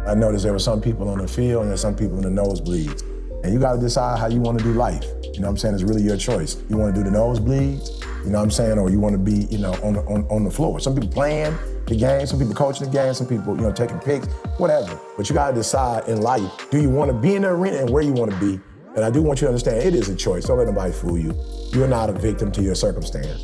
I noticed there were some people on the field and there's some people in the nosebleeds. And you got to decide how you want to do life. You know what I'm saying? It's really your choice. You want to do the nosebleeds, you know what I'm saying, or you want to be, on the floor. Some people playing the game, some people coaching the game, some people, taking picks, whatever. But you got to decide in life, do you want to be in the arena and where you want to be? And I do want you to understand, it is a choice. Don't let nobody fool you. You're not a victim to your circumstance.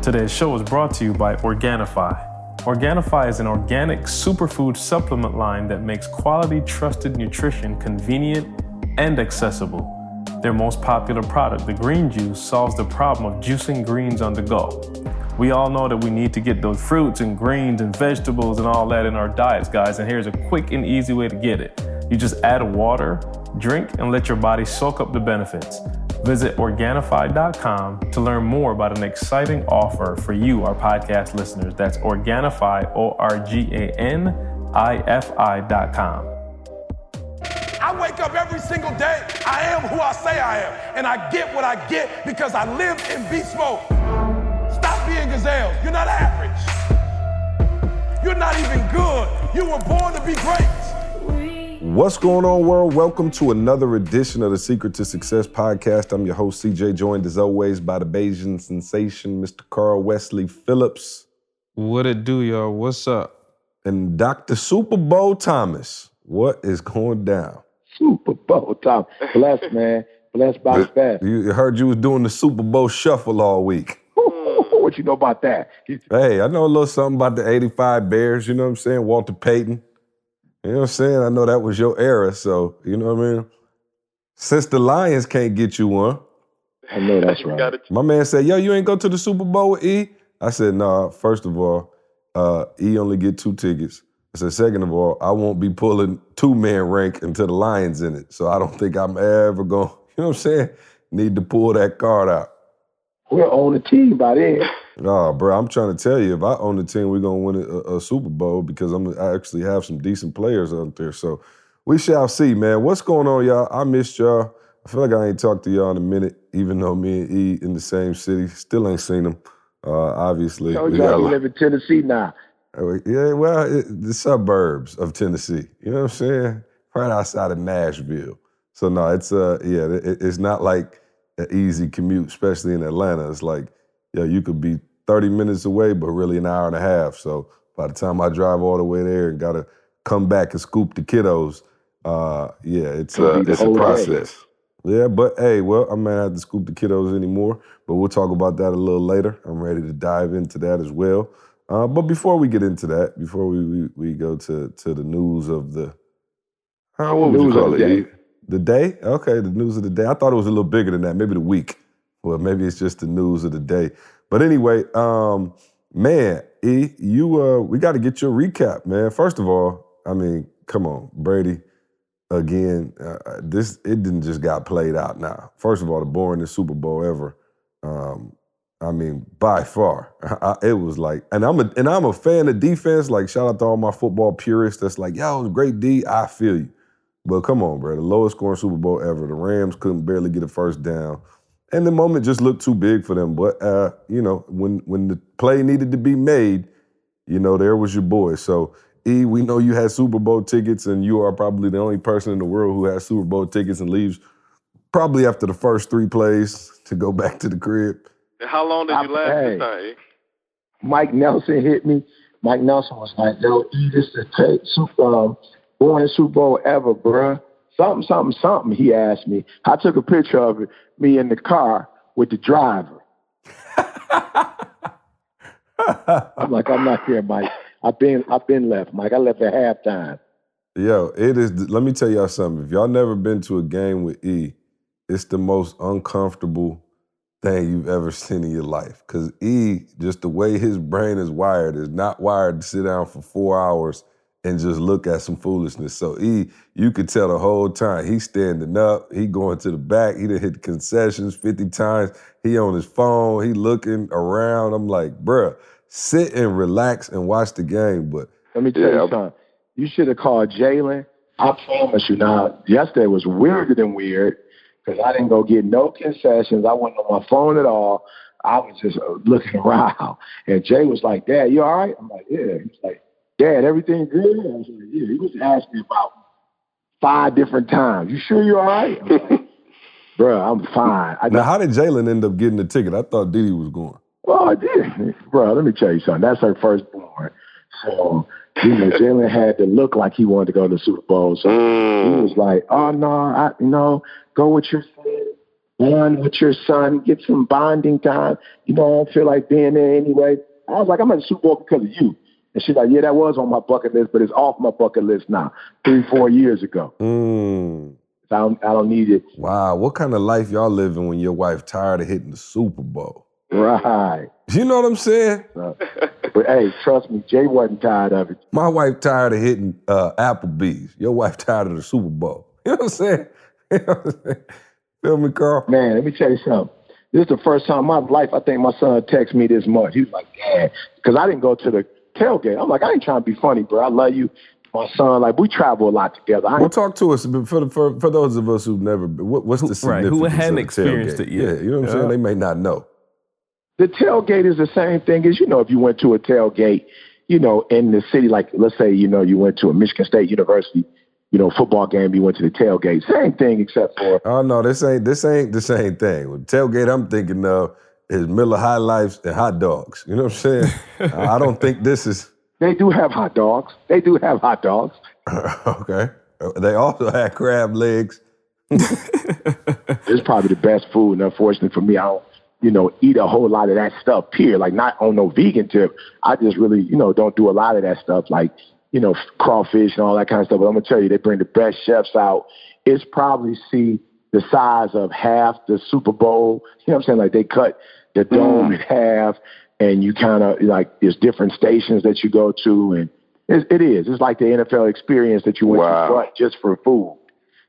Today's show is brought to you by Organifi. Organifi is an organic superfood supplement line that makes quality, trusted nutrition convenient and accessible. Their most popular product, the green juice, solves the problem of juicing greens on the go. We all know that we need to get those fruits and greens and vegetables and all that in our diets, guys, and here's a quick and easy way to get it. You just add water, drink, and let your body soak up the benefits. Visit Organifi.com to learn more about an exciting offer for you, our podcast listeners. That's Organifi, Organifi.com. I wake up every single day. I am who I say I am. And I get what I get because I live in beast mode. Stop being gazelles. You're not average. You're not even good. You were born to be great. What's going on, world? Welcome to another edition of the Secret to Success podcast. I'm your host, CJ, joined as always by the Bayesian sensation, Mr. Carl Wesley Phillips. What it do, y'all? What's up? And Dr. Super Bowl Thomas. What is going down? Super Bowl Thomas. Blessed, man. Blessed by the fast. You heard you was doing the Super Bowl shuffle all week. What you know about that? Hey, I know a little something about the 85 Bears, you know what I'm saying? Walter Payton. You know what I'm saying? I know that was your era, so, you know what I mean? Since the Lions can't get you one. I know that's right. My man said, yo, you ain't go to the Super Bowl with E? I said, nah, first of all, E only get 2 tickets. I said, second of all, I won't be pulling 2-man rank until the Lions in it, so I don't think I'm ever going, you know what I'm saying, need to pull that card out. We're on the team by then. Nah, bro, I'm trying to tell you, if I own the team, we're going to win a Super Bowl because I actually have some decent players out there. So we shall see, man. What's going on, y'all? I missed y'all. I feel like I ain't talked to y'all in a minute, even though me and E in the same city. Still ain't seen them, obviously. You live in Tennessee now. Yeah, well, the suburbs of Tennessee. You know what I'm saying? Right outside of Nashville. So, no, it's not like an easy commute, especially in Atlanta. It's like, you could be 30 minutes away, but really an hour and a half. So by the time I drive all the way there and got to come back and scoop the kiddos, it's a process. Yeah, but hey, well, I might not have to scoop the kiddos anymore, but we'll talk about that a little later. I'm ready to dive into that as well. But before we get into that, before we go to the news of the, what would you call it? The day? Okay, the news of the day. I thought it was a little bigger than that, maybe the week. Well, maybe it's just the news of the day. But anyway, man, E, we got to get your recap, man. First of all, I mean, come on, Brady, again, it didn't just got played out now. First of all, the boringest Super Bowl ever. I mean, by far, it was like, and I'm a fan of defense. Like, shout out to all my football purists. That's like, yo, it was great D. I feel you. But come on, bro, the lowest scoring Super Bowl ever. The Rams couldn't barely get a first down. And the moment just looked too big for them. But, when the play needed to be made, there was your boy. So, E, we know you had Super Bowl tickets, and you are probably the only person in the world who has Super Bowl tickets and leaves probably after the first 3 plays to go back to the crib. How long did you last this time, E? Mike Nelson hit me. Mike Nelson was like, yo, E, this is the boringest Super Bowl ever, bruh. Something, he asked me. I took a picture of it, me in the car with the driver. I'm like, I'm not here, Mike. I've been left, Mike. I left at halftime. Yo, let me tell y'all something. If y'all never been to a game with E, it's the most uncomfortable thing you've ever seen in your life. Because E, just the way his brain is wired, is not wired to sit down for 4 hours and just look at some foolishness. So E, you could tell the whole time, he's standing up, he going to the back, he done hit the concessions 50 times, he on his phone, he looking around. I'm like, bruh, sit and relax and watch the game. But let me tell you something. You should have called Jalen. I promise you now, yesterday was weirder than weird because I didn't go get no concessions. I wasn't on my phone at all. I was just looking around. And Jay was like, Dad, you all right? I'm like, yeah. He's like, Dad, everything good? I was like, yeah. He was asking me about 5 different times. You sure you're all right? I'm like, bro, I'm fine. Now, how did Jalen end up getting the ticket? I thought Didi was going. Well, I did. Bro, let me tell you something. That's her firstborn. So, Jalen had to look like he wanted to go to the Super Bowl. So he was like, oh, no, go with your son, bond with your son, get some bonding time. I don't feel like being there anyway. I was like, I'm at the Super Bowl because of you. And she's like, yeah, that was on my bucket list, but it's off my bucket list now, 3-4 years ago. So I don't need it. Wow, what kind of life y'all living when your wife tired of hitting the Super Bowl? Right. You know what I'm saying? But hey, trust me, Jay wasn't tired of it. My wife tired of hitting Applebee's. Your wife tired of the Super Bowl. You know what I'm saying? Feel me, Carl? Man, let me tell you something. This is the first time in my life I think my son texted me this much. He was like, Dad, because I didn't go to the tailgate. I'm like, I ain't trying to be funny, bro. I love you. My son, like, we travel a lot together. Well, talk to us, for those of us who've never been, what's the significance who hadn't of experienced tailgate? it yet. Yeah, you know what I'm saying? They may not know. The tailgate is the same thing as, if you went to a tailgate, in the city, like, let's say, you went to a Michigan State University, football game, you went to the tailgate. Same thing except for... Oh, no, this ain't the same thing. With tailgate, I'm thinking of is Miller High Lifes and hot dogs. You know what I'm saying? I don't think this is... They do have hot dogs. Okay. They also had crab legs. It's probably the best food, and unfortunately for me, I don't, eat a whole lot of that stuff, period. Like, not on no vegan tip. I just really, don't do a lot of that stuff, like, crawfish and all that kind of stuff. But I'm going to tell you, they bring the best chefs out. It's probably, the size of half the Super Bowl. You know what I'm saying? Like, they cut the dome in half, and you kind of, like, there's different stations that you go to, and it is. It's like the NFL experience that you went to front just for food.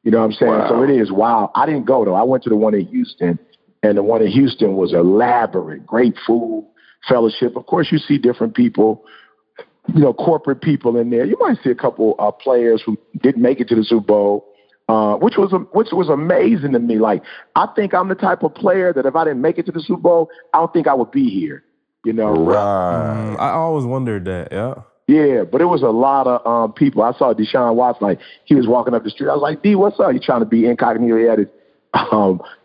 You know what I'm saying? Wow. So it is wild. I didn't go, though. I went to the one in Houston, and the one in Houston was elaborate, great food, fellowship. Of course, you see different people, corporate people in there. You might see a couple players who didn't make it to the Super Bowl, which was amazing to me. Like, I think I'm the type of player that if I didn't make it to the Super Bowl, I don't think I would be here. Right. I always wondered that, yeah. Yeah, but it was a lot of people. I saw Deshaun Watson, like, he was walking up the street. I was like, D, what's up? He trying to be incognito.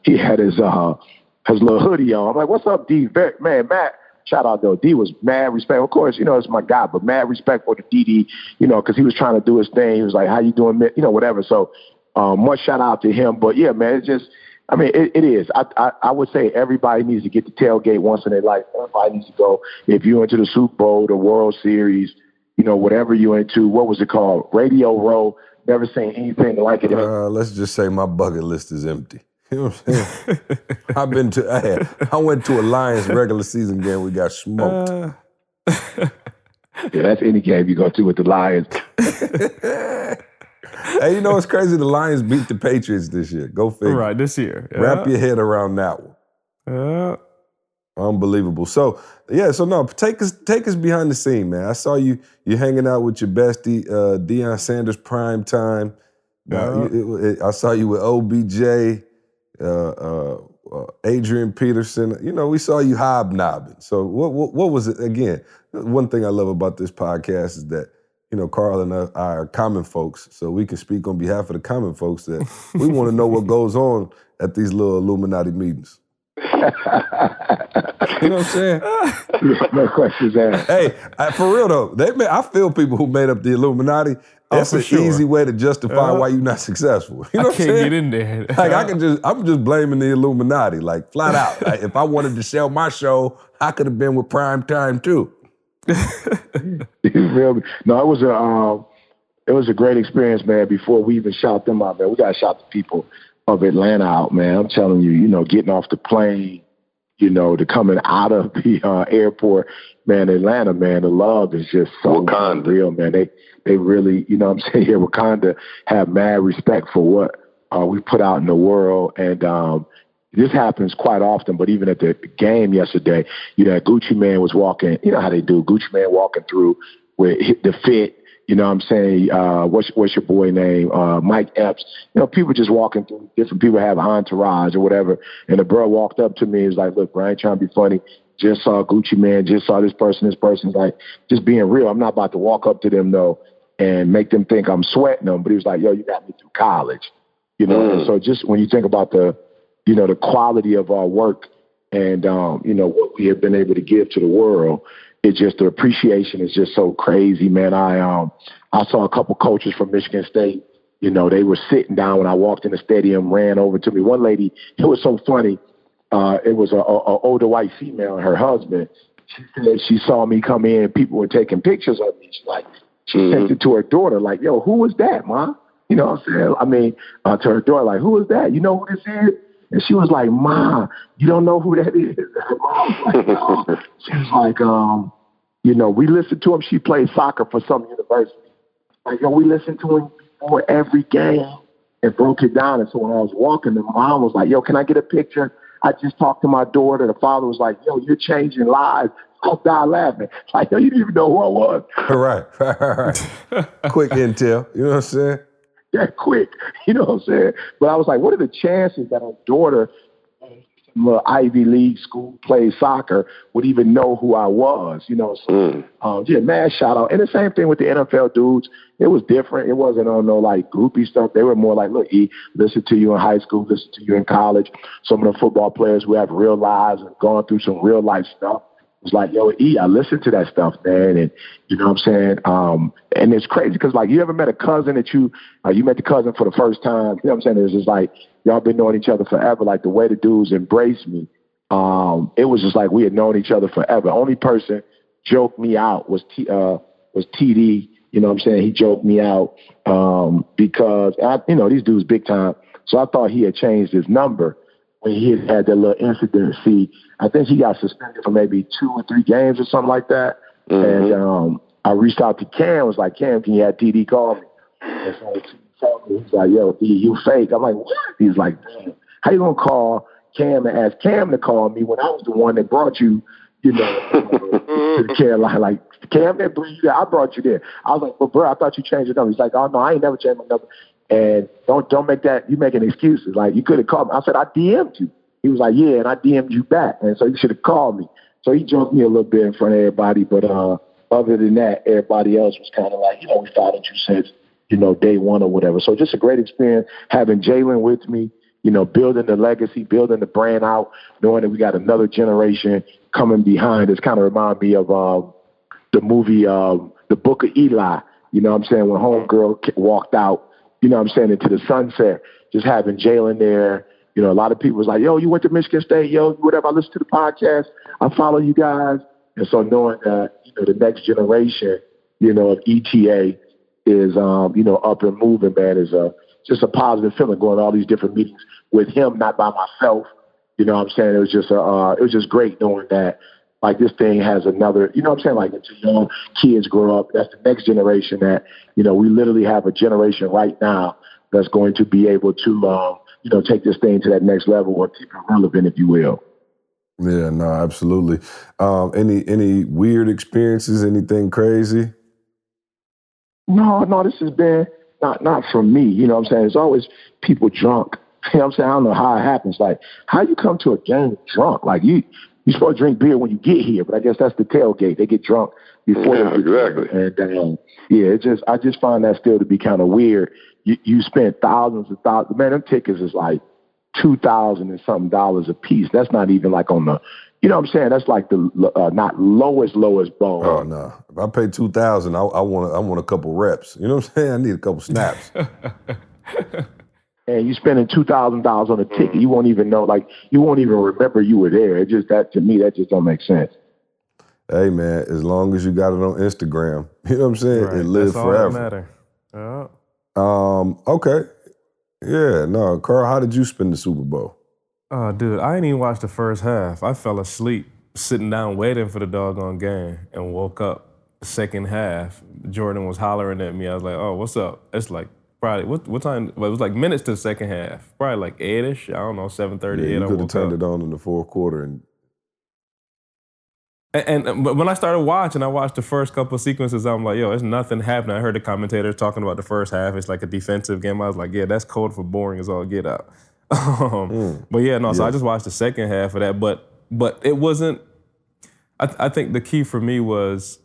He had his little hoodie on. I'm like, what's up, D? Man, Matt, shout out, though. D was mad respect. Of course, it's my guy, but mad respect for the DD, because he was trying to do his thing. He was like, how you doing, whatever. So much shout out to him. But, yeah, man, it's just, it is. I would say everybody needs to get the tailgate once in their life. Everybody needs to go. If you're into the Super Bowl, the World Series, whatever you're into, what was it called? Radio Row. Never seen anything like it. Let's just say my bucket list is empty. You know what I'm saying? I went to a Lions regular season game. We got smoked. Yeah, that's any game you go to with the Lions. Hey, it's crazy? The Lions beat the Patriots this year. Go figure. Right, this year. Yeah. Wrap your head around that one. Yeah. Unbelievable. So take us behind the scene, man. I saw you hanging out with your bestie, Deion Sanders, prime time. I saw you with OBJ, Adrian Peterson. We saw you hobnobbing. So what was it? Again, one thing I love about this podcast is that, Carl and I are common folks, so we can speak on behalf of the common folks that we want to know what goes on at these little Illuminati meetings. You know what I'm saying? No questions asked. Hey, for real though, I feel people who made up the Illuminati. That's an easy way to justify why you're not successful. You know what I'm saying? I can't get in there. Like I'm just blaming the Illuminati, like flat out. Like, if I wanted to sell my show, I could have been with Prime Time too. No, it was a great experience, man. Before we even shout them out, man, we got to shout the people of Atlanta out, man. I'm telling you, getting off the plane, to coming out of the airport, man, Atlanta, man, the love is just so real, man. They really, I'm saying here, Wakanda have mad respect for what we put out in the world. And this happens quite often, but even at the game yesterday, Gucci Man was walking, how they do, Gucci Man walking through with the fit. You know what I'm saying? What's your boy name? Mike Epps. People just walking through. Different people have entourage or whatever. And the bro walked up to me and was like, look, bro, I ain't trying to be funny. just saw Gucci Man, just saw this person, like, just being real. I'm not about to walk up to them, though, and make them think I'm sweating them. But he was like, yo, you got me through college, you know? And so just when you think about the quality of our work and, what we have been able to give to the world, it's just the appreciation is just so crazy, man. I saw a couple coaches from Michigan State. They were sitting down when I walked in the stadium, ran over to me. One lady, it was so funny. It was an older white female and her husband. She said she saw me come in. People were taking pictures of me. She sent it to her daughter, like, yo, who was that, Ma? You know what I'm saying? I mean, to her daughter, like, who was that? You know who this is? And she was like, Ma, you don't know who that is? Her mom was like, no. She was like, we listened to him. She played soccer for some university. Like, yo, we listened to him before every game and broke it down. And so when I was walking, the mom was like, yo, can I get a picture? I just talked to my daughter. The father was like, yo, you're changing lives. I'll die laughing. Like, yo, you didn't even know who I was. Right. Quick intel. You know what I'm saying? Yeah, quick. You know what I'm saying? But I was like, what are the chances that our daughter from an Ivy League school plays soccer would even know who I was? So, mad shout out. And the same thing with the NFL dudes. It was different. It wasn't on no like groupie stuff. They were more like, look, E, listen to you in high school, listen to you in college. Some of the football players who have real lives and gone through some real life stuff. It was like, yo, E, I listened to that stuff, man. And you know what I'm saying? And it's crazy because, like, you ever met a cousin that you met the cousin for the first time? You know what I'm saying? It's just like, y'all been knowing each other forever. Like, the way the dudes embraced me, it was just like we had known each other forever. Only person joked me out was TD. You know what I'm saying? He joked me out because, these dudes big time. So I thought he had changed his number when he had that little incident. See, I think he got suspended for maybe 2 or 3 games or something like that. And I reached out to Cam, was like, Cam, can you have TD call me? And so he's like, yo, E, you fake. I'm like, what? He's like, damn, how you going to call Cam and ask Cam to call me when I was the one that brought you, to the Carolina? Like, Cam didn't bring you there. I brought you there. I was like, well, bro, I thought you changed your number. He's like, oh, no, I ain't never changed my number. And don't make that, you making excuses. Like, you could have called me. I said, I DM'd you. He was like, yeah, and I DM'd you back. And so you should have called me. So he joked me a little bit in front of everybody. But other than that, everybody else was kind of like, we followed you since, day one or whatever. So just a great experience having Jalen with me, building the legacy, building the brand out, knowing that we got another generation coming behind us. Kind of remind me of the movie, The Book of Eli. You know what I'm saying? When Homegirl walked out, into the sunset, just having Jalen there. A lot of people was like, yo, you went to Michigan State, yo, whatever. I listen to the podcast. I follow you guys. And so knowing that, the next generation, of ETA is, up and moving, man, is just a positive feeling going to all these different meetings with him, not by myself. You know what I'm saying? It was just great knowing that, like, this thing has another, you know what I'm saying? Like, until young kids grow up, that's the next generation that, we literally have a generation right now that's going to be able to, take this thing to that next level or keep it relevant, if you will. Yeah, no, absolutely. Any weird experiences, anything crazy? No, this has been not for me. You know what I'm saying? There's always people drunk. You know what I'm saying? I don't know how it happens. Like, how you come to a game drunk? Like, you're supposed to drink beer when you get here, but I guess that's the tailgate. They get drunk before. Yeah, exactly. And I just find that still to be kind of weird. You spend thousands and thousands. Man, them tickets is like $2,000 and something dollars a piece. That's not even like on the, you know what I'm saying? That's like the not lowest bowl. Oh no! If I pay $2,000, I want a couple reps. You know what I'm saying? I need a couple snaps. And you spending $2,000 on a ticket, you won't even know. Like, you won't even remember you were there. It just to me, that just don't make sense. Hey man, as long as you got it on Instagram, you know what I'm saying? Right. It lives forever. That's all that matter. Yeah. Okay. Yeah, no, Carl, how did you spend the Super Bowl? Oh, dude, I didn't even watch the first half. I fell asleep sitting down waiting for the doggone game and woke up the second half. Jordan was hollering at me. I was like, oh, what's up? It's like probably, what time? Well, it was like minutes to the second half. Probably like 8-ish. I don't know, 7:38. Yeah, you could have turned it on in the fourth quarter. But when I started watching, I watched the first couple of sequences. I'm like, yo, there's nothing happening. I heard the commentators talking about the first half. It's like a defensive game. I was like, yeah, that's code for boring as all get out. But yeah, no. So I just watched the second half of that. But it wasn't I think the key for me was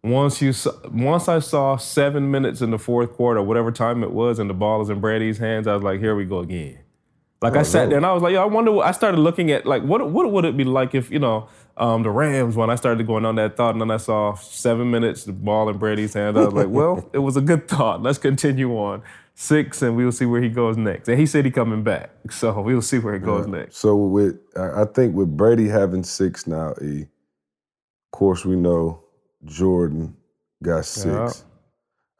once I saw 7 minutes in the fourth quarter, whatever time it was, and the ball is in Brady's hands, I was like, here we go again. Like I sat there and I was like, I wonder. I started looking at like what would it be like if the Rams when I started going on that thought, and then I saw 7 minutes, the ball in Brady's hands. I was like, well, it was a good thought. Let's continue on 6, and we'll see where he goes next. And he said he coming back, so we'll see where it goes next. So I think with Brady having 6 now, of course we know Jordan got 6. Yeah.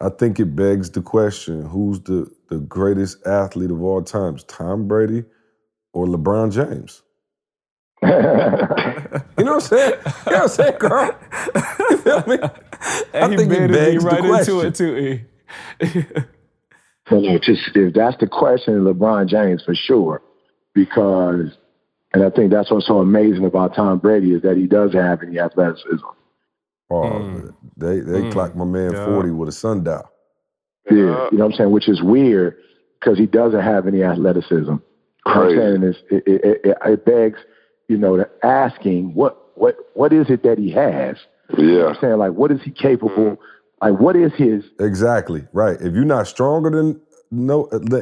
I think it begs the question, who's the greatest athlete of all times, Tom Brady or LeBron James? You know what I'm saying? You know what I'm saying, girl? You feel me? And I think it begs right the question. into it too, If that's the question, LeBron James for sure. Because, and I think that's what's so amazing about Tom Brady is that he does have any athleticism. Oh, they clocked my man 40 with a sundial. Yeah, you know what I'm saying? Which is weird because he doesn't have any athleticism. You know what I'm saying? It begs, asking what is it that he has? Yeah. You know what I'm saying? Like, what is he capable? Like, what is his? Exactly, right. If you're not stronger than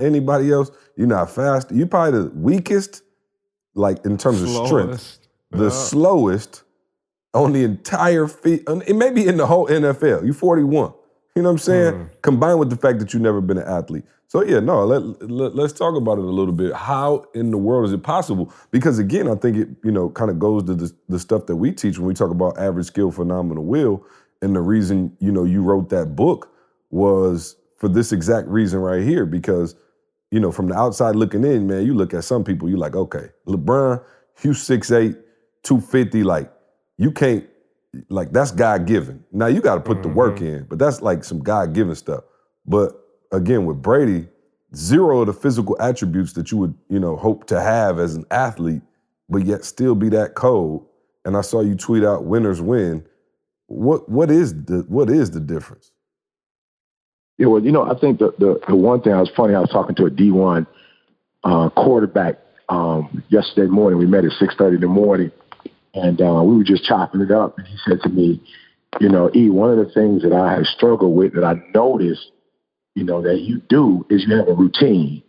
anybody else, you're not fast. You're probably the weakest, like in terms of strength, the slowest on the entire field. It may be in the whole NFL. You're 41. You know what I'm saying? Combined with the fact that you've never been an athlete. So yeah, no, let's talk about it a little bit. How in the world is it possible? Because again, I think it, kind of goes to the stuff that we teach when we talk about average skill, phenomenal will. And the reason, you wrote that book was for this exact reason right here. Because, from the outside looking in, man, you look at some people, you're like, okay, LeBron, you 6'8", 250, like, you can't, like, that's God-given. Now, you got to put the work in, but that's like some God-given stuff. But again, with Brady, 0 of the physical attributes that you would, hope to have as an athlete, but yet still be that cold. And I saw you tweet out, winners win. What is the difference? Yeah, well, I think the one thing, I was talking to a D1 quarterback yesterday morning. We met at 6:30 in the morning, and we were just chopping it up. And he said to me, one of the things that I have struggled with that I noticed, that you do is you have a routine,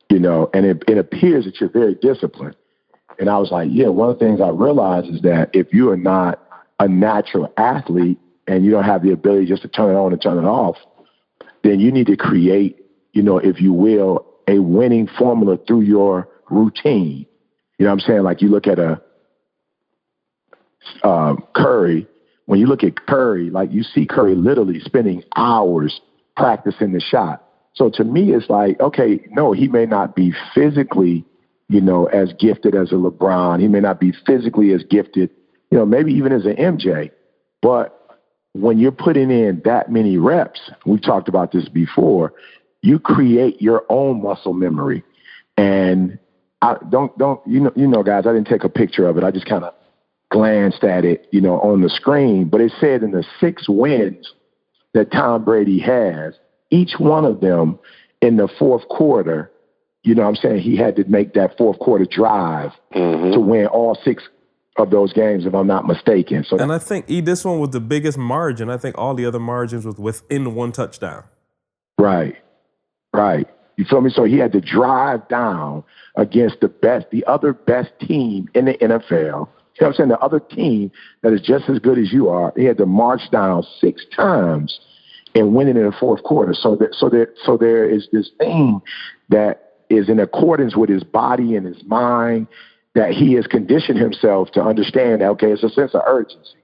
and it appears that you're very disciplined. And I was like, yeah, one of the things I realized is that if you are not a natural athlete and you don't have the ability just to turn it on and turn it off, then you need to create, if you will, a winning formula through your routine. You know what I'm saying? Like you look at a Curry. When you look at Curry, like you see Curry literally spending hours practicing the shot. So to me, it's like, okay, no, he may not be physically, as gifted as a LeBron. He may not be physically as gifted, maybe even as an MJ. But when you're putting in that many reps, we've talked about this before, you create your own muscle memory. And I don't, guys, I didn't take a picture of it. I just kind of glanced at it, on the screen. But it said in the 6 wins that Tom Brady has, each one of them in the fourth quarter, he had to make that fourth quarter drive to win all 6 of those games, if I'm not mistaken. So, and I think this one was the biggest margin. I think all the other margins was within 1 touchdown. Right. You feel me? So he had to drive down against the other best team in the NFL. You know what I'm saying? The other team that is just as good as you are. He had to march down 6 times and win it in the fourth quarter. So there is this thing that is in accordance with his body and his mind, that he has conditioned himself to understand that, okay, it's a sense of urgency.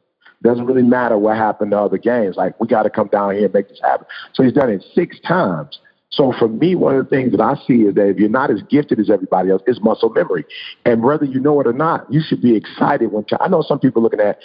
It doesn't really matter what happened to other games. Like, we got to come down here and make this happen. So he's done it 6 times. So for me, one of the things that I see is that if you're not as gifted as everybody else, it's muscle memory. And whether you know it or not, you should be excited when I know some people looking at,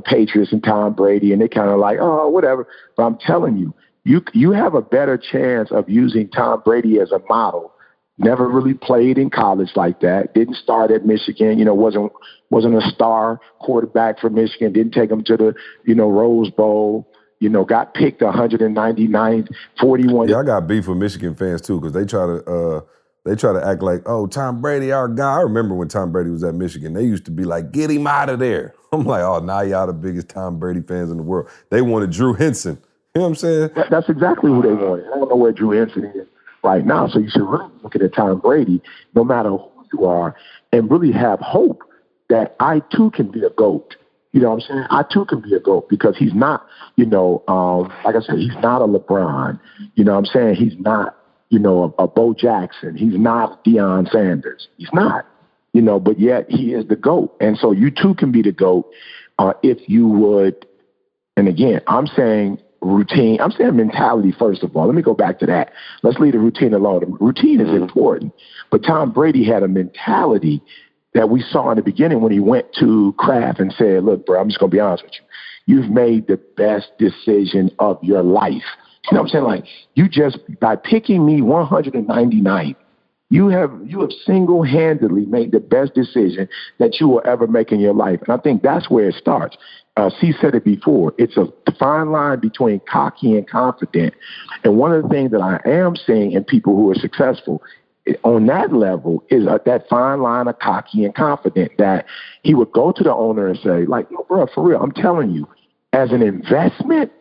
Patriots and Tom Brady, and they kind of like, oh, whatever. But I'm telling you, you have a better chance of using Tom Brady as a model. Never really played in college like that. Didn't start at Michigan. Wasn't a star quarterback for Michigan. Didn't take him to the, Rose Bowl. Got picked 199th, 41. Yeah, I got beef with Michigan fans too because they try to act like, oh, Tom Brady, our guy. I remember when Tom Brady was at Michigan, they used to be like, get him out of there. I'm like, oh, now y'all the biggest Tom Brady fans in the world. They wanted Drew Henson. You know what I'm saying? That's exactly who they wanted. I don't know where Drew Henson is right now, so you should really look at Tom Brady, no matter who you are, and really have hope that I too can be a GOAT. You know what I'm saying? I too can be a GOAT because he's not, like I said, he's not a LeBron. You know what I'm saying? He's not, a Bo Jackson. He's not Deion Sanders. He's not, but yet he is the GOAT. And so you too can be the GOAT if you would, and again, I'm saying routine. I'm saying mentality, first of all. Let me go back to that. Let's leave the routine alone. The routine is important. But Tom Brady had a mentality that we saw in the beginning when he went to Kraft and said, look, bro, I'm just going to be honest with you. You've made the best decision of your life. You know what I'm saying? Like, you just, by picking me 199th, you have single-handedly made the best decision that you will ever make in your life. And I think that's where it starts. C said it before. It's a fine line between cocky and confident. And one of the things that I am seeing in people who are successful on that level is that fine line of cocky and confident, that he would go to the owner and say, like, no, bro, for real, I'm telling you, as an investment,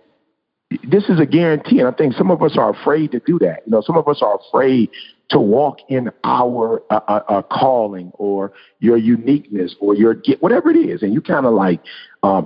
this is a guarantee. And I think some of us are afraid to do that. Some of us are afraid to walk in our calling or your uniqueness or your whatever it is. And you kind of like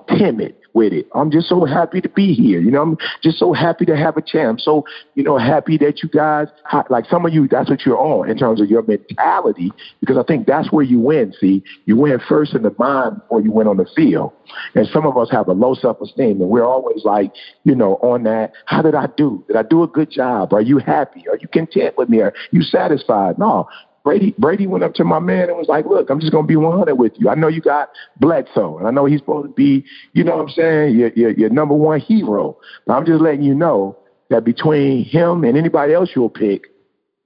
timid with it. I'm just so happy to be here. I'm just so happy to have a chance. I'm so, happy that you guys, like some of you, that's what you're on in terms of your mentality, because I think that's where you win. See, you win first in the mind before you win on the field. And some of us have a low self-esteem, and we're always like, on that, how did I do? Did I do a good job? Are you happy? Are you content with me? Are you satisfied? No. Brady went up to my man and was like, look, I'm just going to be 100 with you. I know you got Bledsoe, and I know he's supposed to be, you know what I'm saying, your number one hero. But I'm just letting you know that between him and anybody else you'll pick,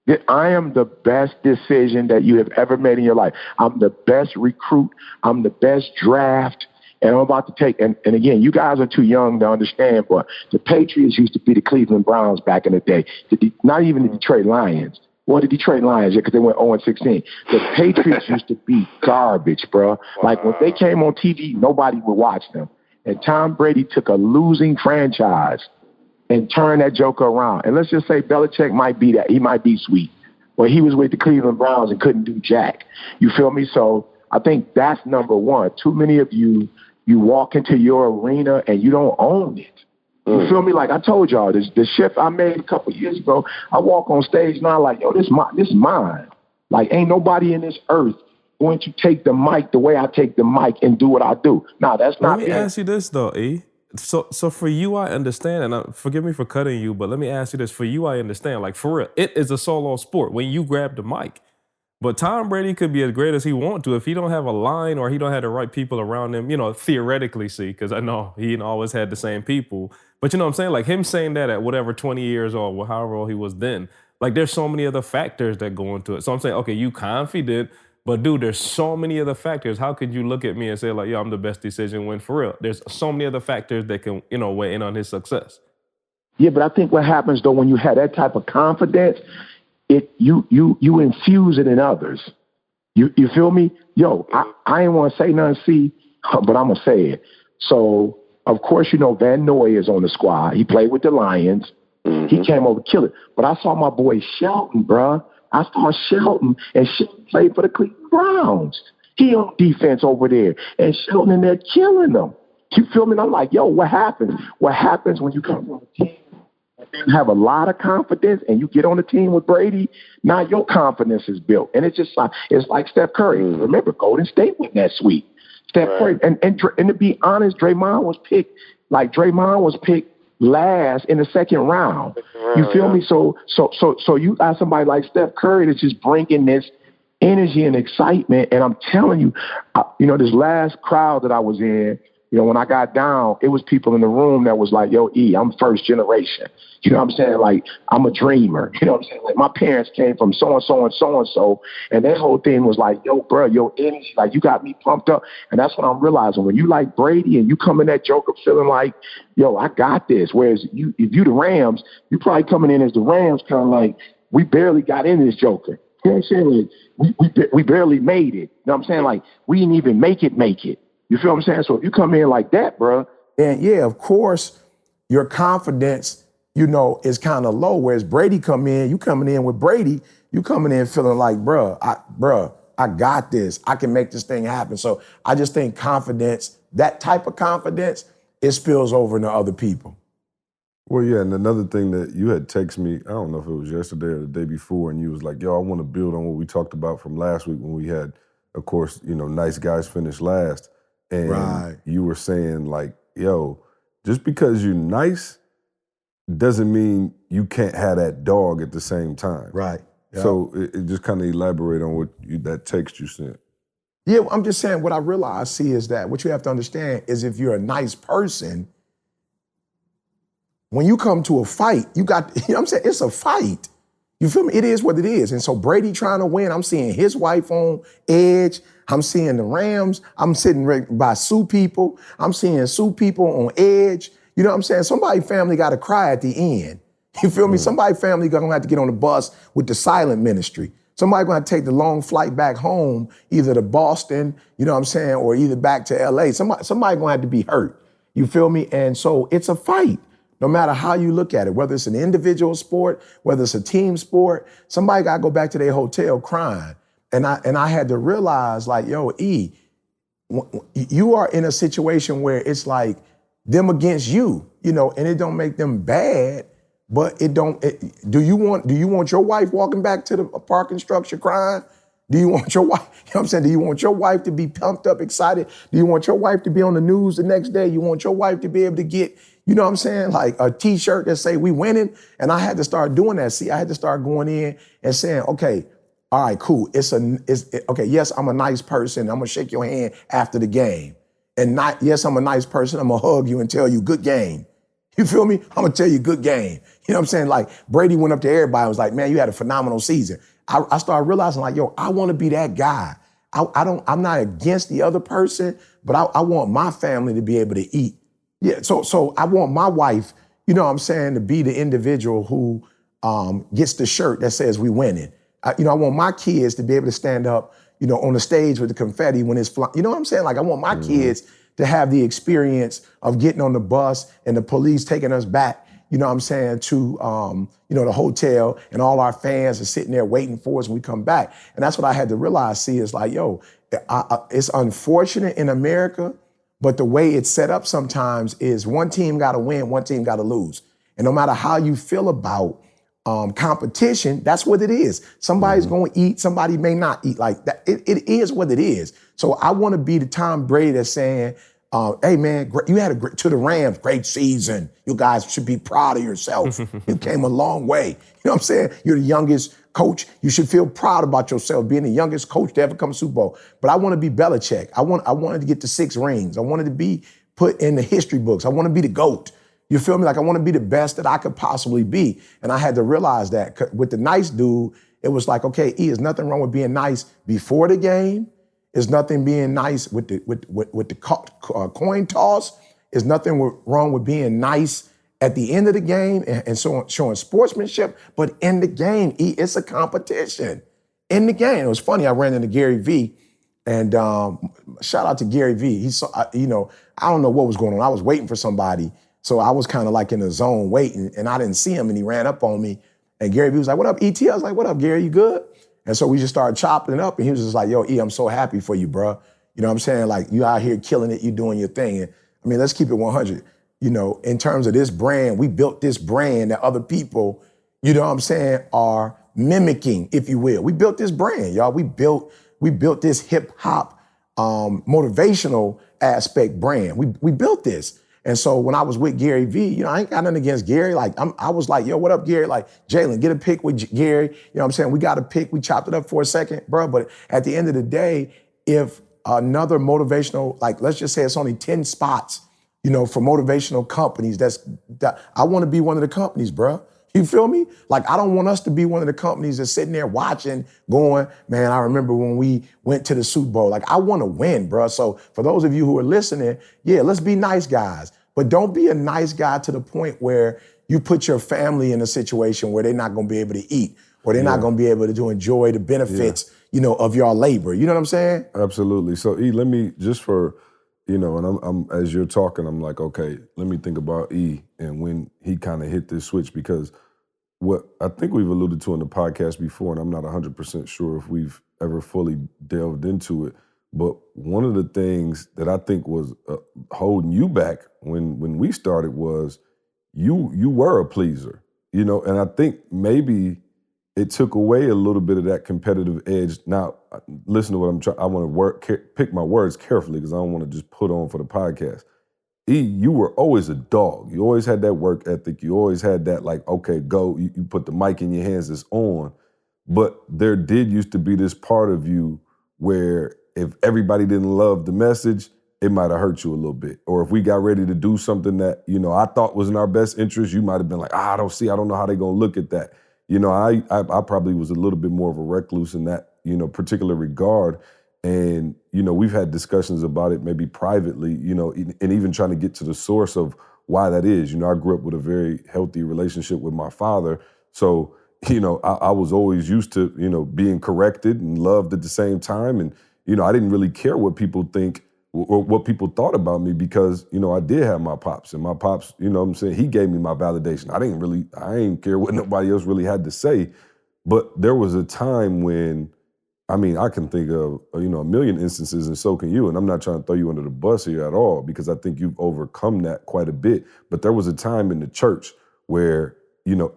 that I am the best decision that you have ever made in your life. I'm the best recruit. I'm the best draft. And I'm about to take, and again, you guys are too young to understand, but the Patriots used to be the Cleveland Browns back in the day. Not even the Detroit Lions. Well, the Detroit Lions, because they went 0-16. The Patriots used to be garbage, bro. Like, when they came on TV, nobody would watch them. And Tom Brady took a losing franchise and turned that joker around. And let's just say Belichick might be that. He might be sweet. Well, he was with the Cleveland Browns and couldn't do jack. You feel me? So I think that's number one. Too many of you walk into your arena and you don't own it. You feel me? Like I told y'all, the shift I made a couple of years ago, I walk on stage now like, yo, this mine. Like, ain't nobody in this earth going to take the mic the way I take the mic and do what I do. Nah, that's not Let me ask you this, though, E. So for you, I understand, and forgive me for cutting you, but let me ask you this. For you, I understand. Like, for real, it is a solo sport when you grab the mic. But Tom Brady could be as great as he wants to if he don't have a line or he don't have the right people around him, theoretically, see, because I know he always had the same people. But you know what I'm saying? Like him saying that at whatever, 20 years old, or however old he was then, like there's so many other factors that go into it. So I'm saying, okay, you confident, but dude, there's so many other factors. How could you look at me and say like, yo, I'm the best decision win for real? There's so many other factors that can, weigh in on his success. Yeah, but I think what happens though, when you have that type of confidence, you infuse it in others. You feel me? Yo, I ain't want to say nothing, see, but I'm going to say it. So, of course, Van Noy is on the squad. He played with the Lions. Mm-hmm. He came over to kill it. But I saw my boy Shelton, bruh. I saw Shelton, and Shelton played for the Cleveland Browns. He on defense over there, and Shelton in there killing them. You feel me? And I'm like, yo, what happens? What happens when you come from a team and have a lot of confidence and you get on the team with Brady? Now your confidence is built. And it's just like, it's like Steph Curry. Remember, Golden State went that sweet. Steph Curry. And to be honest, Draymond was picked last in the second round. You feel me? So you got somebody like Steph Curry that's just bringing this energy and excitement. And I'm telling you, this last crowd that I was in, when I got down, it was people in the room that was like, yo, E, I'm first generation. You know what I'm saying? Like, I'm a dreamer. You know what I'm saying? Like, my parents came from so-and-so and so-and-so, and that whole thing was like, yo, bro, your energy, like, you got me pumped up. And that's what I'm realizing. When you like Brady and you come in that joker feeling like, yo, I got this. Whereas if you the Rams, you probably coming in as the Rams kind of like, we barely got in this joker. You know what I'm saying? Like, we barely made it. You know what I'm saying? Like, we didn't even make it. You feel what I'm saying? So if you come in like that, bro, then yeah, of course, your confidence, is kind of low. Whereas Brady you coming in with Brady, you coming in feeling like, I got this. I can make this thing happen. So I just think confidence, that type of confidence, it spills over into other people. Well, yeah, and another thing that you had texted me, I don't know if it was yesterday or the day before, and you was like, yo, I want to build on what we talked about from last week when we had, of course, nice guys finish last. And you were saying like, yo, just because you're nice doesn't mean you can't have that dog at the same time. Right. Yep. So it just kind of elaborate on that text you sent. Yeah, I'm just saying what I realize, is that what you have to understand is if you're a nice person, when you come to a fight, you got, what I'm saying? It's a fight. You feel me? It is what it is. And so Brady trying to win, I'm seeing his wife on edge. I'm seeing the Rams. I'm sitting right by Sue people. I'm seeing Sue people on edge. You know what I'm saying? Somebody family got to cry at the end. You feel me? Somebody family gonna have to get on the bus with the silent ministry. Somebody gonna have to take the long flight back home, either to Boston, you know what I'm saying, or either back to LA. Somebody gonna have to be hurt. You feel me? And so it's a fight. No matter how you look at it, whether it's an individual sport, whether it's a team sport, somebody got to go back to their hotel crying. And I had to realize, like, yo, E, you are in a situation where it's like them against you, and it don't make them bad, but do you want your wife walking back to the parking structure crying? Do you want your wife, what I'm saying? Do you want your wife to be pumped up, excited? Do you want your wife to be on the news the next day? You want your wife to be able to get, you know what I'm saying, like a t-shirt that say we winning? And I had to start doing that. See, I had to start going in and saying, okay, all right, cool. Okay, yes, I'm a nice person. I'm gonna shake your hand after the game. And yes, I'm a nice person. I'm gonna hug you and tell you good game. You feel me? I'm gonna tell you good game. You know what I'm saying? Like Brady went up to everybody and was like, man, you had a phenomenal season. I started realizing like, yo, I wanna be that guy. I'm not against the other person, but I want my family to be able to eat. Yeah, so I want my wife, you know what I'm saying, to be the individual who gets the shirt that says we winning. I want my kids to be able to stand up, on the stage with the confetti when it's flying. You know what I'm saying? Like I want my kids to have the experience of getting on the bus and the police taking us back, you know what I'm saying, to the hotel, and all our fans are sitting there waiting for us when we come back. And that's what I had to realize, see, is like, yo, it's unfortunate in America, but the way it's set up sometimes is one team got to win, one team got to lose. And no matter how you feel about competition, that's what it is. Somebody's going to eat, somebody may not eat. Like that. It is what it is. So I want to be the Tom Brady that's saying, hey man, you had to the Rams, great season. You guys should be proud of yourself. You came a long way. You know what I'm saying? You're the youngest coach. You should feel proud about yourself, being the youngest coach to ever come to Super Bowl. But I want to be Belichick. I wanted to get the 6 rings. I wanted to be put in the history books. I want to be the GOAT. You feel me? Like I want to be the best that I could possibly be. And I had to realize that with the nice dude, it was like, okay, there's nothing wrong with being nice before the game. There's nothing being nice with the coin toss. There's nothing wrong with being nice at the end of the game and so showing sportsmanship. But in the game, it's a competition. In the game, it was funny. I ran into Gary V, and shout out to Gary V. He saw, I don't know what was going on. I was waiting for somebody. So I was kind of like in the zone waiting, and I didn't see him, and he ran up on me. And Gary V was like, what up, E.T.? I was like, what up, Gary, you good? And so we just started chopping it up, and he was just like, yo, E, I'm so happy for you, bro. You know what I'm saying? Like, you out here killing it, you doing your thing. And I mean, let's keep it 100. In terms of this brand, we built this brand that other people, you know what I'm saying, are mimicking, if you will. We built this brand, y'all. We built this hip hop motivational aspect brand. We built this. And so when I was with Gary V, I ain't got nothing against Gary. Like I was like, yo, what up, Gary? Like, Jalen, get a pic with Gary. You know what I'm saying? We got a pic. We chopped it up for a second, bro. But at the end of the day, if another motivational, like let's just say it's only 10 spots, for motivational companies, I want to be one of the companies, bro. You feel me? Like, I don't want us to be one of the companies that's sitting there watching, going, man, I remember when we went to the Super Bowl. Like, I want to win, bro. So for those of you who are listening, yeah, let's be nice guys. But don't be a nice guy to the point where you put your family in a situation where they're not going to be able to eat, or they're not going to be able to enjoy the benefits, of your labor. You know what I'm saying? Absolutely. So, E, let me, just for and I'm as you're talking, I'm like, okay, let me think about E and when he kind of hit this switch, because what I think we've alluded to in the podcast before, and I'm not 100% sure if we've ever fully delved into it, but one of the things that I think was holding you back when we started was you were a pleaser, and I think maybe it took away a little bit of that competitive edge. Now, listen to what I'm trying. I want to pick my words carefully because I don't want to just put on for the podcast. E, you were always a dog. You always had that work ethic. You always had that, like, okay, go. You put the mic in your hands, it's on. But there did used to be this part of you where if everybody didn't love the message, it might have hurt you a little bit. Or if we got ready to do something that, I thought was in our best interest, you might have been like, I don't know how they're going to look at that. I probably was a little bit more of a recluse in that, particular regard. And, we've had discussions about it maybe privately, and even trying to get to the source of why that is. I grew up with a very healthy relationship with my father. So, I was always used to, being corrected and loved at the same time. And, I didn't really care what people think or what people thought about me because, I did have my pops. And my pops, he gave me my validation. I didn't care what nobody else really had to say. But there was a time when, I can think of, a million instances, and so can you. And I'm not trying to throw you under the bus here at all, because I think you've overcome that quite a bit. But there was a time in the church where,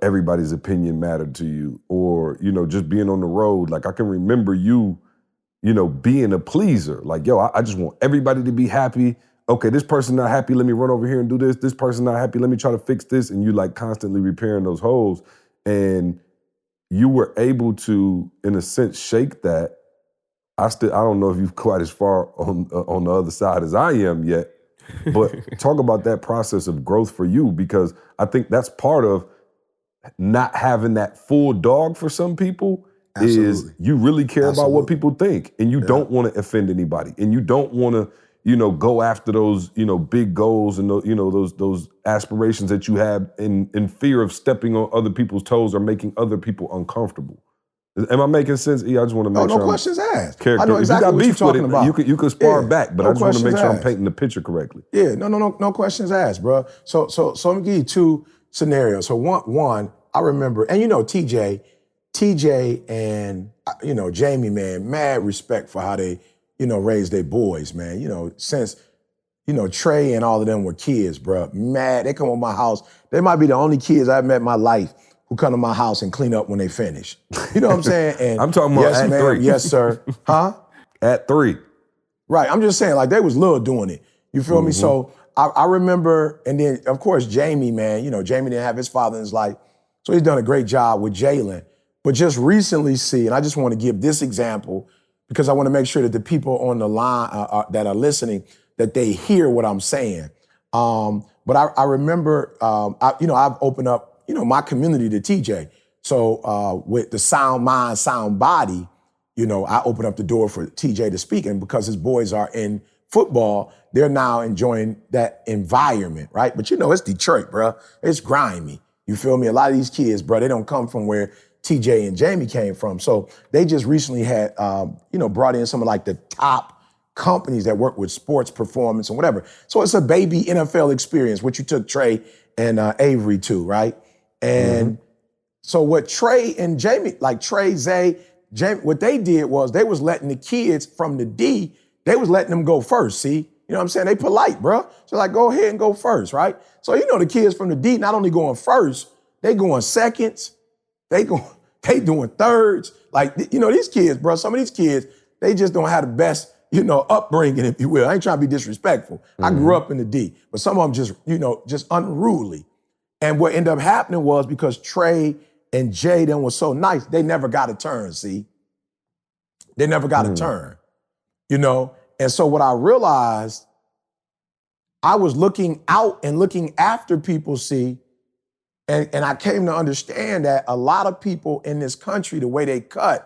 everybody's opinion mattered to you, or, just being on the road. Like, I can remember you, being a pleaser. Like, yo, I just want everybody to be happy. Okay, this person not happy, let me run over here and do this. This person not happy, let me try to fix this. And you like constantly repairing those holes. And you were able to, in a sense, shake that. I don't know if you're quite as far on the other side as I am yet, but talk about that process of growth for you, because I think that's part of not having that full dog for some people. Absolutely. Is you really care about what people think, and you don't want to offend anybody, and you don't want to, go after those, big goals and those aspirations that you have in fear of stepping on other people's toes or making other people uncomfortable. Am I making sense? I just want to make sure. No questions asked. I know exactly what you're talking about. You could spar back, but I just want to make sure I'm painting the picture correctly. Yeah, no questions asked, bro. So let me give you two scenarios. So one, I remember, and TJ and Jamie, man, mad respect for how they raised their boys, man. Since Trey and all of them were kids, bro. Mad, they come to my house. They might be the only kids I've met in my life who come to my house and clean up when they finish. You know what I'm saying? And I'm talking about at 3. Yes, sir. Huh? At 3. Right. I'm just saying, like, they was little doing it. You feel me? So I remember, and then, of course, Jamie, man, Jamie didn't have his father in his life. So he's done a great job with Jalen. But just recently, and I just want to give this example because I want to make sure that the people on the line that are listening, that they hear what I'm saying. But I remember, I've opened up, my community to TJ. So with the sound mind, sound body, I opened up the door for TJ to speak. And because his boys are in football, they're now enjoying that environment, right? But it's Detroit, bro. It's grimy. You feel me? A lot of these kids, bro, they don't come from where TJ and Jamie came from. So they just recently had, brought in some of like the top companies that work with sports performance and whatever. So it's a baby NFL experience, which you took Trey and Avery to, right? And so what Trey and Jamie, like Trey, Zay, Jamie, what they did was they was letting the kids from the D, they was letting them go first, see? You know what I'm saying? They polite, bro. So like, go ahead and go first, right? So the kids from the D not only going first, they going seconds, they doing thirds. Like, these kids, bro, some of these kids, they just don't have the best, upbringing, if you will. I ain't trying to be disrespectful. I grew up in the D, but some of them just unruly. And what ended up happening was because Trey and Jaden was so nice, they never got a turn, see? They never got a turn, And so what I realized, I was looking out and looking after people, see? And I came to understand that a lot of people in this country, the way they cut,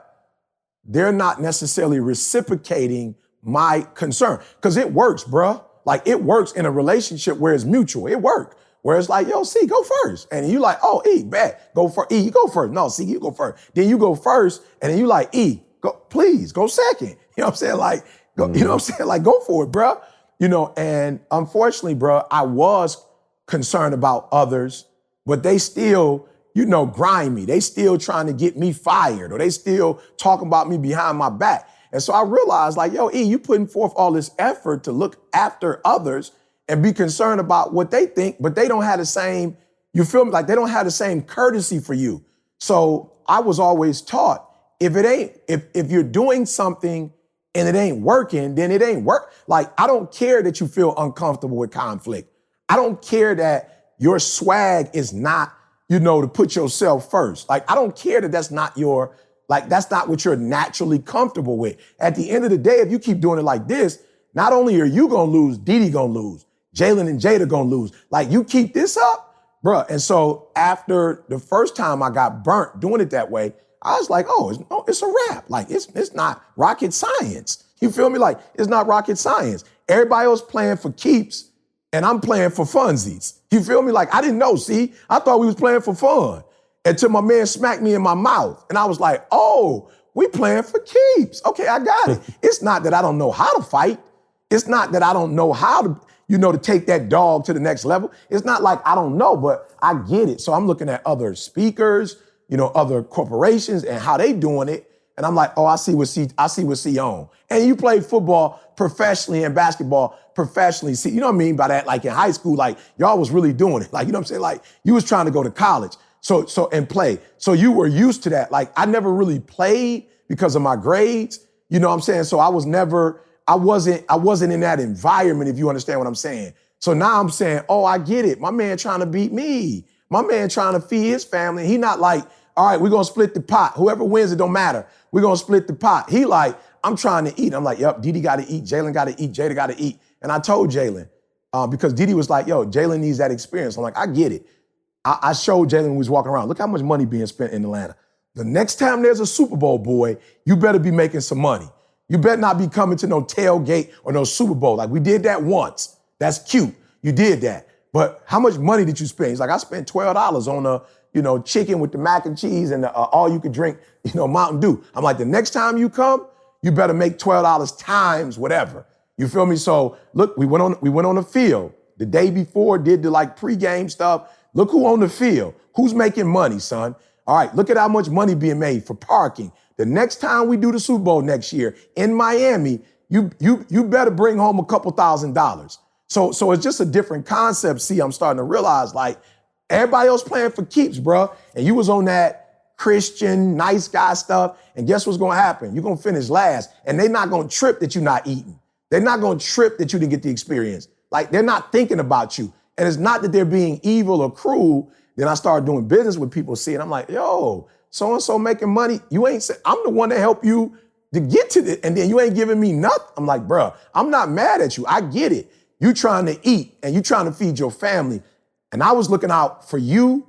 they're not necessarily reciprocating my concern. Because it works, bruh. Like, it works in a relationship where it's mutual. It works. Where it's like, yo, C, go first. And you like, oh, E, bet. Go for E, you go first. No, C, you go first. Then you go first, and then you like, E, go, please, go second. You know what I'm saying? Like, go, you know what I'm saying? Like, go for it, bruh. And unfortunately, bro, I was concerned about others, but they still, grind me. They still trying to get me fired, or they still talking about me behind my back. And so I realized, like, yo, E, you putting forth all this effort to look after others and be concerned about what they think, but they don't have the same, you feel me? Like they don't have the same courtesy for you. So I was always taught, if you're doing something and it ain't working, then it ain't work. Like, I don't care that you feel uncomfortable with conflict. I don't care that your swag is not, to put yourself first. Like, I don't care that that's not what you're naturally comfortable with. At the end of the day, if you keep doing it like this, not only are you gonna lose, Didi gonna lose, Jalen and Jada gonna lose. Like, you keep this up, bruh. And so after the first time I got burnt doing it that way, I was like, it's a wrap. Like, it's not rocket science. You feel me? Like, it's not rocket science. Everybody else playing for keeps, and I'm playing for funsies. You feel me? Like, I didn't know, see? I thought we was playing for fun until my man smacked me in my mouth. And I was like, oh, we playing for keeps. Okay, I got it. It's not that I don't know how to fight. It's not that I don't know how to, to take that dog to the next level. It's not like I don't know, but I get it. So I'm looking at other speakers, other corporations and how they doing it. And I'm like, oh, I see what C on. And you play football professionally and basketball professionally. See, you know what I mean by that? Like in high school, like y'all was really doing it. Like, you know what I'm saying? Like you was trying to go to college. So and play. So you were used to that. Like I never really played because of my grades. You know what I'm saying? So I wasn't in that environment, if you understand what I'm saying. So now I'm saying, oh, I get it. My man trying to beat me. My man trying to feed his family. He not like, all right, we're going to split the pot. Whoever wins, it don't matter. We're going to split the pot. He like, I'm trying to eat. I'm like, yep, Didi got to eat. Jalen got to eat. Jada got to eat. And I told Jalen, because Didi was like, yo, Jalen needs that experience. I'm like, I get it. I showed Jalen when we was walking around, look how much money being spent in Atlanta. The next time there's a Super Bowl, boy, you better be making some money. You better not be coming to no tailgate or no Super Bowl. Like we did that once. That's cute. You did that. But how much money did you spend? He's like, I spent $12 on a, chicken with the mac and cheese and all you could drink, Mountain Dew. I'm like, the next time you come, you better make $12 times whatever. You feel me? So look, we went on the field the day before, did the pregame stuff. Look who on the field. Who's making money, son? All right, look at how much money being made for parking. The next time we do the Super Bowl next year in Miami, you better bring home a couple $1,000s. So it's just a different concept. See, I'm starting to realize everybody else playing for keeps, bro. And you was on that Christian, nice guy stuff. And guess what's going to happen? You're going to finish last. And they're not going to trip that you're not eating. They're not going to trip that you didn't get the experience. Like they're not thinking about you. And it's not that they're being evil or cruel. Then I started doing business with people, see, and I'm like, yo, so-and-so making money. You ain't say, I'm the one to help you to get to it. And then you ain't giving me nothing. I'm like, bro, I'm not mad at you. I get it. You trying to eat and you trying to feed your family. And I was looking out for you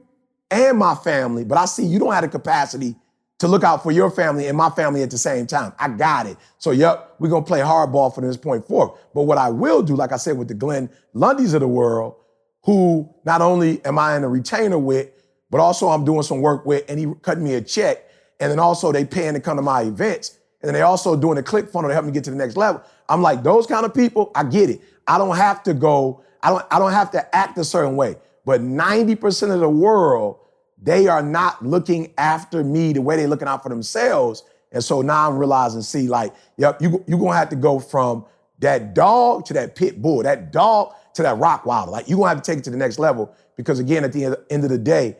and my family, but I see you don't have the capacity to look out for your family and my family at the same time. I got it. So, yep, we're going to play hardball from this point forward. But what I will do, like I said, with the Glenn Lundys of the world, who not only am I in a retainer with, but also I'm doing some work with, and he cutting me a check. And then also they paying to come to my events. And then they also doing a click funnel to help me get to the next level. I'm like, those kind of people, I get it. I don't have to go, I don't have to act a certain way. But 90% of the world, they are not looking after me the way they're looking out for themselves. And so now I'm realizing, see, yep, you're going to have to go from that dog to that pit bull, that dog to that Rottweiler. Like you're gonna have to take it to the next level because again, at the end of the day,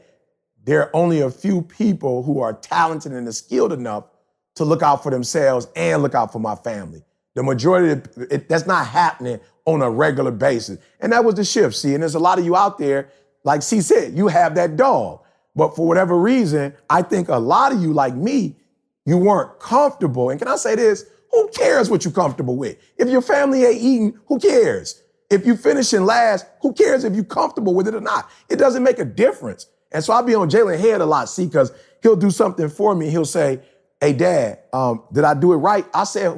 there are only a few people who are talented and skilled enough to look out for themselves and look out for my family. The majority that's not happening on a regular basis. And that was the shift, see, and there's a lot of you out there, like C said, you have that dog. But for whatever reason, I think a lot of you, like me, you weren't comfortable. And can I say this? Who cares what you're comfortable with? If your family ain't eating, who cares? If you finishing last, who cares if you're comfortable with it or not? It doesn't make a difference. And so I'll be on Jalen's head a lot, see, because he'll do something for me. He'll say, hey, Dad, did I do it right? I said,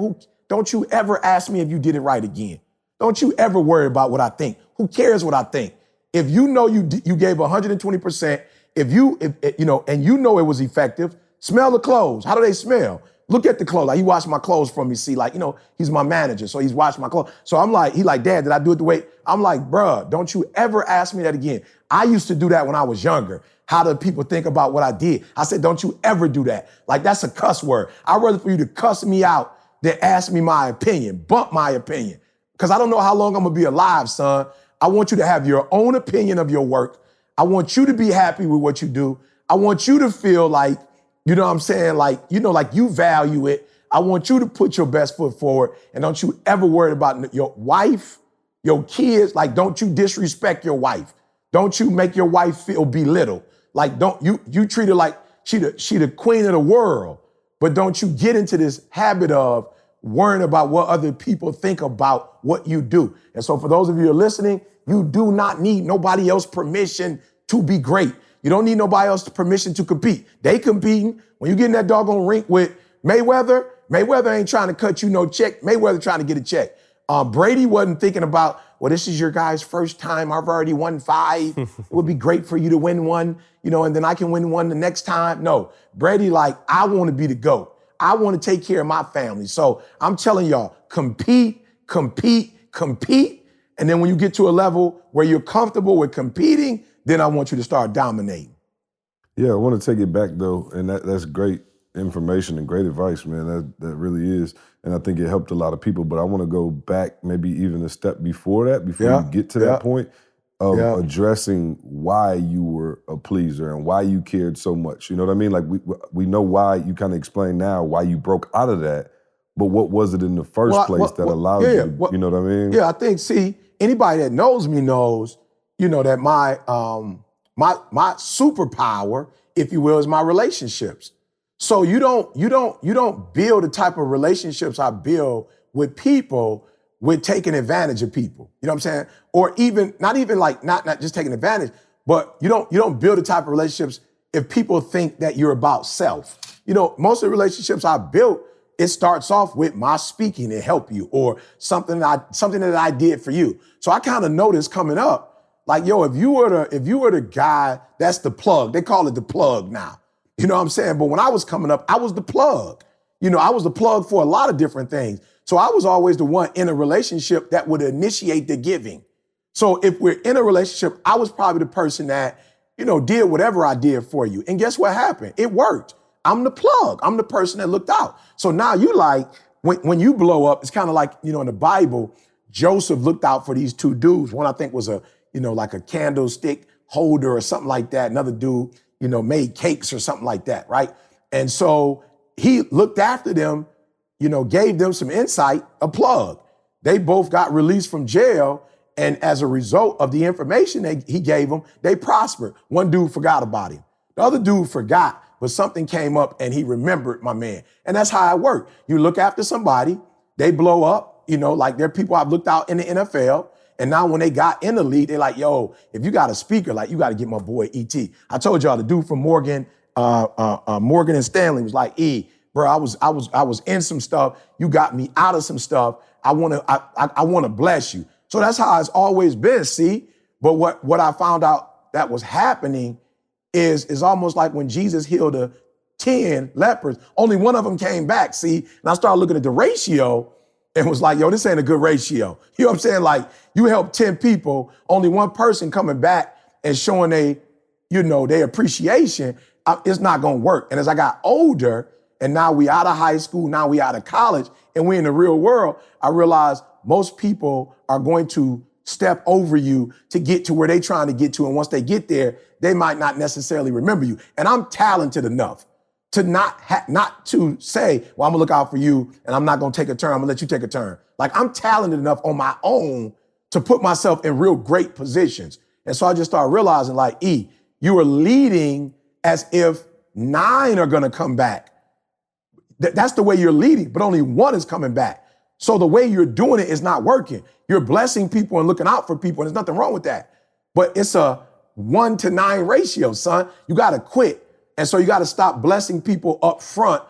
don't you ever ask me if you did it right again. Don't you ever worry about what I think. Who cares what I think? If you know you gave 120%, and you know it was effective, smell the clothes. How do they smell? Look at the clothes. Like, he washed my clothes for me, see, like, he's my manager, so he's washed my clothes. So I'm like, he like, Dad, did I do it the way? I'm like, bruh, don't you ever ask me that again. I used to do that when I was younger. How do people think about what I did? I said, don't you ever do that. Like, that's a cuss word. I'd rather for you to cuss me out than ask me my opinion, bump my opinion. Because I don't know how long I'm going to be alive, son. I want you to have your own opinion of your work. I want you to be happy with what you do. I want you to feel like, you know what I'm saying? Like, like you value it. I want you to put your best foot forward. And don't you ever worry about your wife, your kids. Like, don't you disrespect your wife. Don't you make your wife feel belittled. Like, don't you treat her like she the queen of the world. But don't you get into this habit of worrying about what other people think about what you do. And so for those of you who are listening, you do not need nobody else's permission to be great. You don't need nobody else's permission to compete. They competing. When you get in that doggone rink with Mayweather ain't trying to cut you no check. Mayweather trying to get a check. Brady wasn't thinking about, well, this is your guy's first time. I've already won 5. It would be great for you to win one, and then I can win one the next time. No, Brady like, I want to be the GOAT. I want to take care of my family. So I'm telling y'all, compete. And then when you get to a level where you're comfortable with competing, then I want you to start dominating. Yeah, I want to take it back, though, and that's great information and great advice, man. That really is. And I think it helped a lot of people. But I want to go back maybe even a step before that, before you get to that point of addressing why you were a pleaser and why you cared so much. You know what I mean? Like, we know why. You kind of explain now why you broke out of that. But what was it in the first place that allowed you to, you know what I mean? Yeah, I think, anybody that knows me knows, that my superpower, if you will, is my relationships. So you don't build the type of relationships I build with people with taking advantage of people. You know what I'm saying? Or even not just taking advantage, but you don't build the type of relationships if people think that you're about self. Most of the relationships I built, it starts off with my speaking to help you or something that I did for you. So I kind of noticed coming up, like, if you were the guy, that's the plug. They call it the plug now. You know what I'm saying? But when I was coming up, I was the plug. I was the plug for a lot of different things. So I was always the one in a relationship that would initiate the giving. So if we're in a relationship, I was probably the person that, did whatever I did for you. And guess what happened? It worked. I'm the plug. I'm the person that looked out. So now you like, when you blow up, it's kind of like, in the Bible, Joseph looked out for these 2 dudes. One I think was like a candlestick holder or something like that. Another dude, made cakes or something like that, right? And so he looked after them, gave them some insight, a plug. They both got released from jail. And as a result of the information he gave them, they prospered. One dude forgot about him. The other dude forgot, but something came up and he remembered my man. And that's how it worked. You look after somebody, they blow up, like there are people I've looked out in the NFL. And now when they got in the league, they're like, yo, if you got a speaker, like, you got to get my boy E.T. I told y'all the dude from Morgan and Stanley was like, bro, I was in some stuff. You got me out of some stuff. I want to bless you. So that's how it's always been, see? But what I found out that was happening is almost like when Jesus healed the 10 lepers, only one of them came back, see? And I started looking at the ratio and was like, yo, this ain't a good ratio. You know what I'm saying? Like, you help 10 people, only one person coming back and showing their appreciation, it's not gonna work. And as I got older, and now we out of high school, now we out of college, and we're in the real world, I realized most people are going to step over you to get to where they're trying to get to. And once they get there, they might not necessarily remember you. And I'm talented enough to not to say, well, I'm gonna look out for you and I'm not gonna take a turn, I'm gonna let you take a turn. Like, I'm talented enough on my own to put myself in real great positions. And so I just started realizing, like, you are leading as if 9 are gonna come back. That's the way you're leading, but only 1 is coming back. So the way you're doing it is not working. You're blessing people and looking out for people, and there's nothing wrong with that. But it's a 1 to 9 ratio, son. You gotta quit. And so you gotta stop blessing people up front,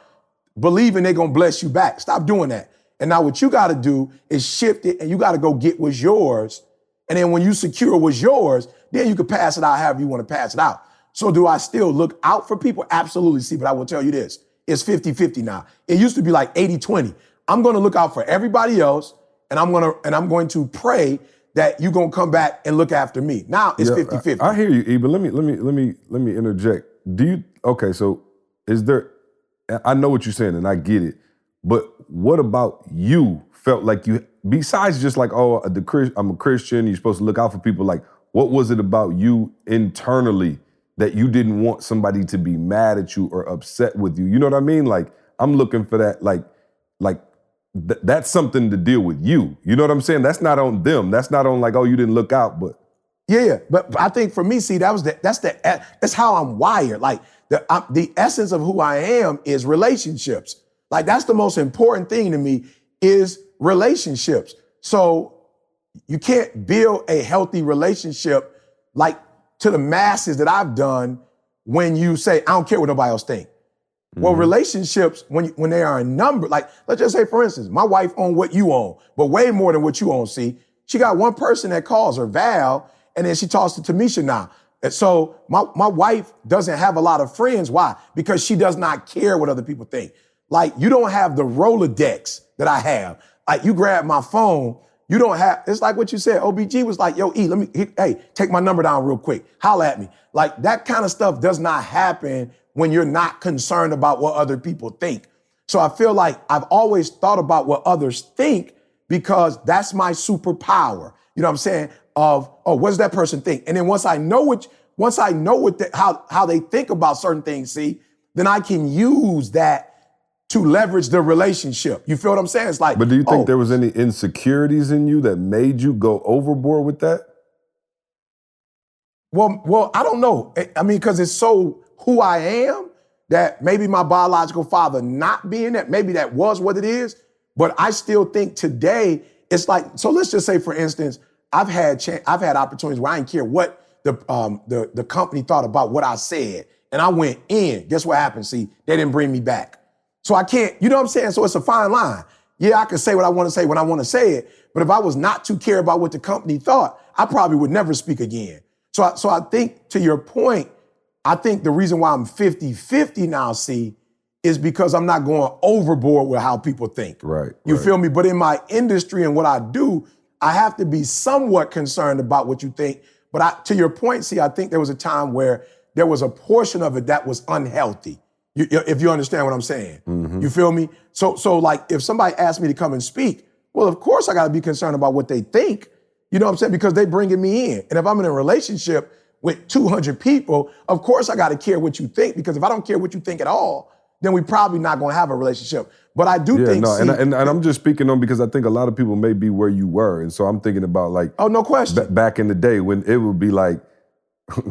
believing they're gonna bless you back. Stop doing that. And now what you gotta do is shift it, and you gotta go get what's yours. And then when you secure what's yours, then you can pass it out however you wanna pass it out. So do I still look out for people? Absolutely, see, but I will tell you this. it's 50-50 now. It used to be like 80-20. I'm gonna look out for everybody else, and I'm going to pray that you're gonna come back and look after me. Now it's 50-50. I hear you, E, but let me interject. So is there, I know what you're saying and I get it, but what about you felt like you, besides just like, oh, I'm a Christian, you're supposed to look out for people, like what was it about you internally that you didn't want somebody to be mad at you or upset with you? You know what I mean? Like, I'm looking for that, that's something to deal with you. You know what I'm saying? That's not on them. That's not on like, oh, you didn't look out, but. Yeah, but I think for me, see, that's how I'm wired. Like the essence of who I am is relationships. Like that's the most important thing to me is relationships. So you can't build a healthy relationship like to the masses that I've done when you say, I don't care what nobody else think. Well, relationships, when they are in number, like let's just say, for instance, my wife owns what you own, but way more than what you own, see. She got one person that calls her, Val, and then she talks to Tamisha now. And so my wife doesn't have a lot of friends. Why? Because she does not care what other people think. Like you don't have the Rolodex that I have. Like you grab my phone, you don't have, it's like what you said. OBG was like, yo, E, hey, take my number down real quick. Holla at me. Like that kind of stuff does not happen when you're not concerned about what other people think. So I feel like I've always thought about what others think because that's my superpower. You know what I'm saying? Of, oh, what does that person think? And then once I know how they think about certain things, see, then I can use that to leverage the relationship. You feel what I'm saying? It's like, but do you think there was any insecurities in you that made you go overboard with that? Well, I don't know. I mean, because it's so who I am that maybe my biological father not being that, maybe that was what it is. But I still think today it's like, so let's just say, for instance, I've had opportunities where I didn't care what the company thought about what I said, and I went in. Guess what happened? See, they didn't bring me back. So I can't, you know what I'm saying? So it's a fine line. Yeah, I can say what I want to say when I want to say it, but if I was not to care about what the company thought, I probably would never speak again. So I think, to your point, I think the reason why I'm 50-50 now, see, is because I'm not going overboard with how people think. Right. You feel me? But in my industry and what I do, I have to be somewhat concerned about what you think. But to your point, see, I think there was a time where there was a portion of it that was unhealthy. If you understand what I'm saying. Mm-hmm. You feel me? So like if somebody asked me to come and speak, well, of course I got to be concerned about what they think. You know what I'm saying? Because they bringing me in. And if I'm in a relationship with 200 people, of course I got to care what you think, because if I don't care what you think at all, then we probably not going to have a relationship. But I do think... No, and I'm just speaking on because I think a lot of people may be where you were. And so I'm thinking about like... Oh, no question. Back in the day when it would be like,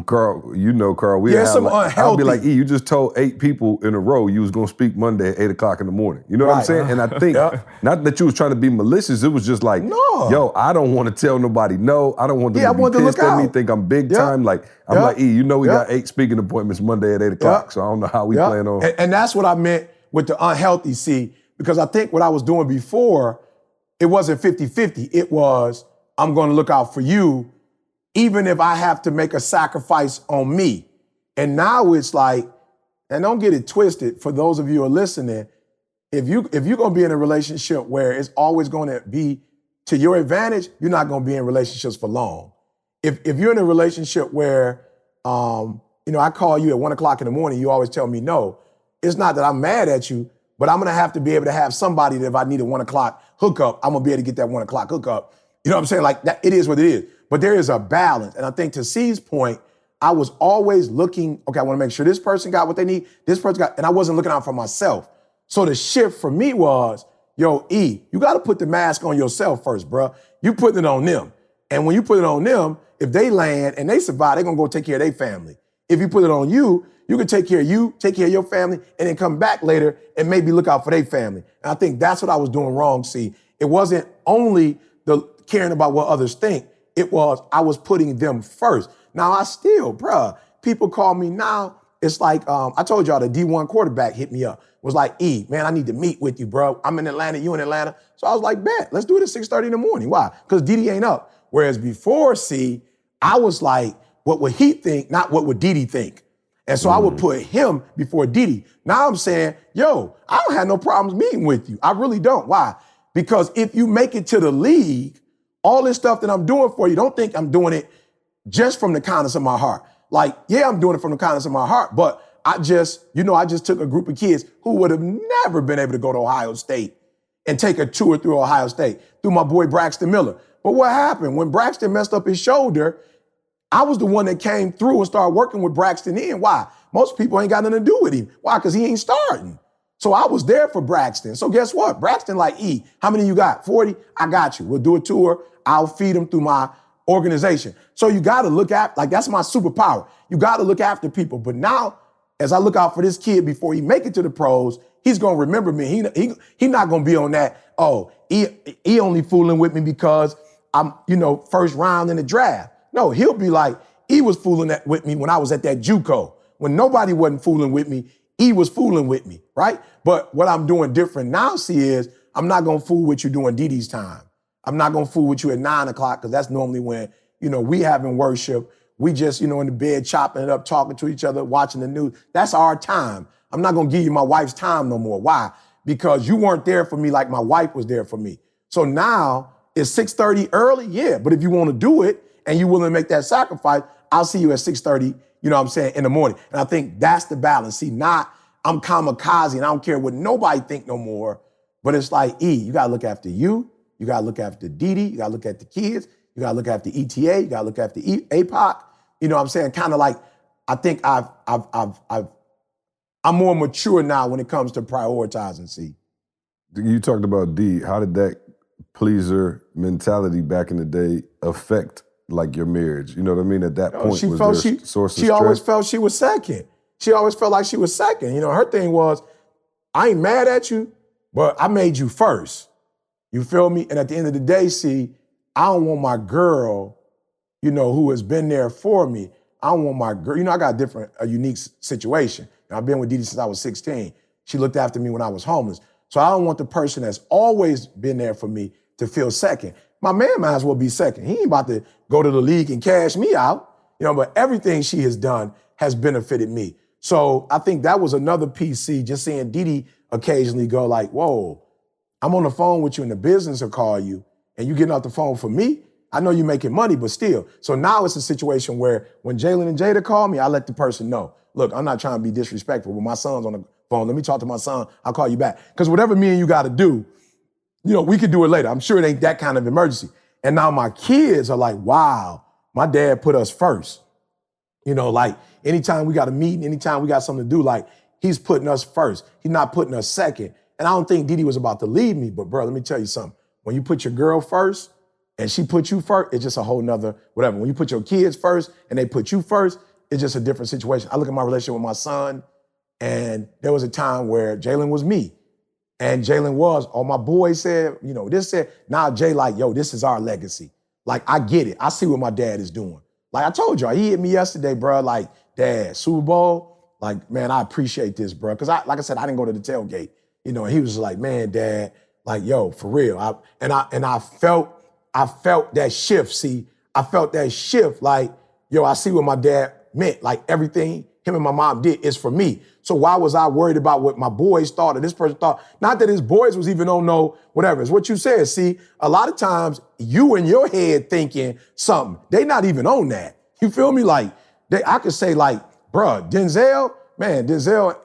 Carl, unhealthy. I'll be like, E, you just told 8 people in a row you was going to speak Monday at 8 o'clock in the morning. You know what I'm saying? And I think, not that you was trying to be malicious, it was just like, yo, I don't want to tell nobody no. I don't want them to be pissed at me, think I'm big time. Like, I'm like, E, we got 8 speaking appointments Monday at 8 o'clock, so I don't know how we plan on. And that's what I meant with the unhealthy, see, because I think what I was doing before, it wasn't 50-50. It was, I'm going to look out for you, even if I have to make a sacrifice on me. And now it's like, and don't get it twisted, for those of you who are listening, if you're going to be in a relationship where it's always going to be to your advantage, you're not going to be in relationships for long. If you're in a relationship where, I call you at 1 o'clock in the morning, you always tell me no, it's not that I'm mad at you, but I'm going to have to be able to have somebody that if I need a 1 o'clock hookup, I'm going to be able to get that 1 o'clock hookup. You know what I'm saying? Like that, it is what it is. But there is a balance. And I think to C's point, I was always looking, okay, I want to make sure this person got what they need, this person got, and I wasn't looking out for myself. So the shift for me was, yo, E, you got to put the mask on yourself first, bro. You putting it on them. And when you put it on them, if they land and they survive, they're going to go take care of their family. If you put it on you, you can take care of you, take care of your family, and then come back later and maybe look out for their family. And I think that's what I was doing wrong, C. It wasn't only the caring about what others think. It was, I was putting them first. Now I still, bruh, people call me now. It's like, I told y'all the D1 quarterback hit me up. Was like, E, man, I need to meet with you, bro. I'm in Atlanta, you in Atlanta. So I was like, bet, let's do it at 6:30 in the morning. Why? Because Didi ain't up. Whereas before, C, I was like, what would he think, not what would Didi think? And so I would put him before Didi. Now I'm saying, yo, I don't have no problems meeting with you. I really don't. Why? Because if you make it to the league, all this stuff that I'm doing for you, don't think I'm doing it just from the kindness of my heart. Like, yeah, I'm doing it from the kindness of my heart, but I just took a group of kids who would have never been able to go to Ohio State and take a tour through Ohio State, through my boy Braxton Miller. But what happened? When Braxton messed up his shoulder, I was the one that came through and started working with Braxton in. Why? Most people ain't got nothing to do with him. Why? Because he ain't starting. So I was there for Braxton. So guess what? Braxton like, how many you got? 40? I got you. We'll do a tour. I'll feed them through my organization. So you got to look at, like, that's my superpower. You got to look after people. But now, as I look out for this kid before he make it to the pros, he's going to remember me. He not going to be on that, he only fooling with me because I'm, first round in the draft. No, he'll be like, he was fooling with me when I was at that JUCO. When nobody wasn't fooling with me, he was fooling with me, right? But what I'm doing different now, is I'm not going to fool with you during Didi's time. I'm not going to fool with you at 9 o'clock because that's normally when, we having worship. We just, in the bed chopping it up, talking to each other, watching the news. That's our time. I'm not going to give you my wife's time no more. Why? Because you weren't there for me like my wife was there for me. So now, is 6:30 early? Yeah, but if you want to do it and you're willing to make that sacrifice, I'll see you at 6:30, in the morning. And I think that's the balance. See, not I'm kamikaze and I don't care what nobody think no more, but it's like, you got to look after you. You got to look after Didi. You got to look at the kids. You got to look after ETA. You got to look after APOC. Kind of like, I think I'm more mature now when it comes to prioritizing, see. You talked about D. How did that pleaser mentality back in the day affect like your marriage? You know what I mean? At that point, she was felt there a source of she stress? always felt she was second. She always felt like she was second. Her thing was, I ain't mad at you, but I made you first. You feel me? And at the end of the day, see, I don't want my girl, who has been there for me. I don't want my girl. I got a unique situation. I've been with Didi since I was 16. She looked after me when I was homeless. So I don't want the person that's always been there for me to feel second. My man might as well be second. He ain't about to go to the league and cash me out, but everything she has done has benefited me. So I think that was another piece, see, just seeing Didi occasionally go like, whoa, I'm on the phone with you and the business will call you and you getting off the phone for me. I know you're making money, but still. So now it's a situation where when Jalen and Jada call me, I let the person know, look, I'm not trying to be disrespectful, but my son's on the phone. Let me talk to my son. I'll call you back. Because whatever me and you got to do, we can do it later. I'm sure it ain't that kind of emergency. And now my kids are like, wow, my dad put us first. Like anytime we got a meeting, anytime we got something to do, like he's putting us first. He's not putting us second. And I don't think Didi was about to leave me, but bro, let me tell you something. When you put your girl first and she put you first, it's just a whole nother whatever. When you put your kids first and they put you first, it's just a different situation. I look at my relationship with my son, and there was a time where Jalen was me. And Jalen was, all my boys said, this said, now Jay like, yo, this is our legacy. Like, I get it. I see what my dad is doing. Like I told y'all, he hit me yesterday, bro, like, Dad, Super Bowl, like, man, I appreciate this, bro. Because like I said, I didn't go to the tailgate. And he was like, man, Dad, like, yo, for real. I felt that shift, see. I felt that shift, like, yo, I see what my dad meant. Like, everything him and my mom did is for me. So why was I worried about what my boys thought or this person thought? Not that his boys was even on no whatever. It's what you said. See, a lot of times you in your head thinking something. They not even on that. You feel me? Like, I could say like, bruh, Denzel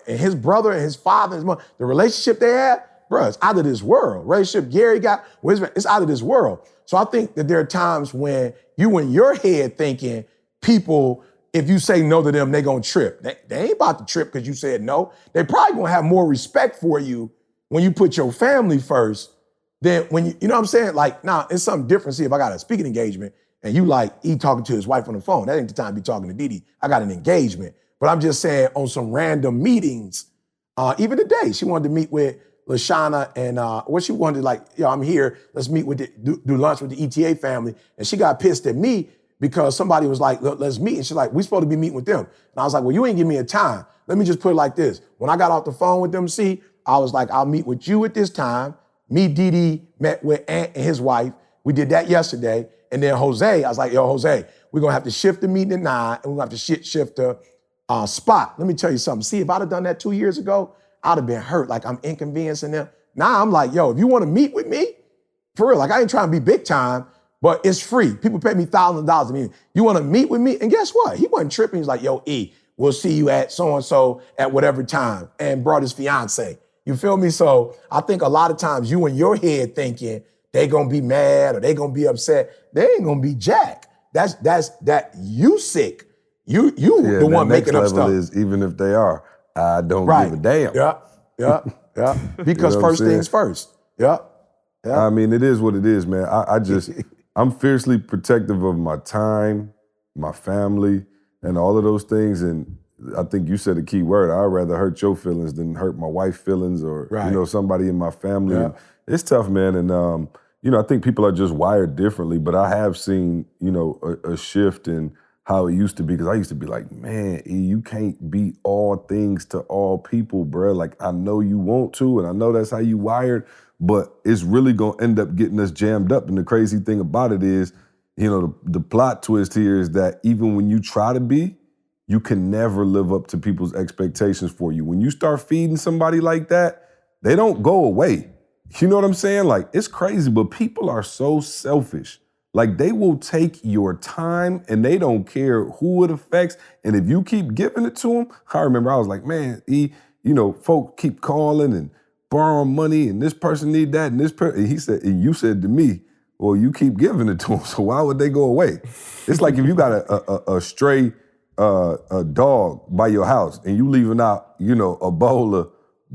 and his brother and his father and his mother, the relationship they had, bruh, it's out of this world. Relationship Gary got, it's out of this world. So I think that there are times when you in your head thinking people, if you say no to them, they gonna trip. They ain't about to trip because you said no. They probably gonna have more respect for you when you put your family first than when you know what I'm saying? Like, now, it's something different. See, if I got a speaking engagement and you like, he talking to his wife on the phone, that ain't the time to be talking to Didi. I got an engagement. But I'm just saying on some random meetings, even today, she wanted to meet with LaShawna and what she wanted, like, yo, I'm here, let's meet with do lunch with the ETA family. And she got pissed at me because somebody was like, let's meet. And she's like, we supposed to be meeting with them. And I was like, well, you ain't give me a time. Let me just put it like this. When I got off the phone with them, I was like, I'll meet with you at this time. Me, Didi, met with Ant and his wife. We did that yesterday. And then Jose, I was like, yo, Jose, we're going to have to shift the meeting at 9, and we're going to have to shift the spot. Let me tell you something. See, if I'd have done that 2 years ago, I'd have been hurt, like I'm inconveniencing them. Now I'm like, yo, if you want to meet with me, for real, like I ain't trying to be big time, but it's free. People pay me thousands of dollars a meeting. You want to meet with me? And guess what? He wasn't tripping. He's like, yo, E, we'll see you at so-and-so at whatever time, and brought his fiance. You feel me? So I think a lot of times you in your head thinking they gonna be mad or they gonna be upset. They ain't gonna be jack. That's you sick. You the one making up stuff. Is even if they are, I don't give a damn. Yeah. Because you know first things first. Yeah. I mean, it is what it is, man. I'm fiercely protective of my time, my family, and all of those things. And I think you said a key word. I'd rather hurt your feelings than hurt my wife's feelings or somebody in my family. Yeah. And it's tough, man. And I think people are just wired differently. But I have seen, a shift in how it used to be, because I used to be like, man, E, you can't be all things to all people, bruh. Like, I know you want to, and I know that's how you wired, but it's really gonna end up getting us jammed up. And the crazy thing about it is, the plot twist here is that even when you try to be, you can never live up to people's expectations for you. When you start feeding somebody like that, they don't go away. You know what I'm saying? Like, it's crazy, but people are so selfish. Like, they will take your time and they don't care who it affects. And if you keep giving it to them, I remember I was like, man, E, folk keep calling and borrowing money and this person need that and this person. And you said to me, well, you keep giving it to them, so why would they go away? It's like if you got a stray a dog by your house and you leaving out, a bowl of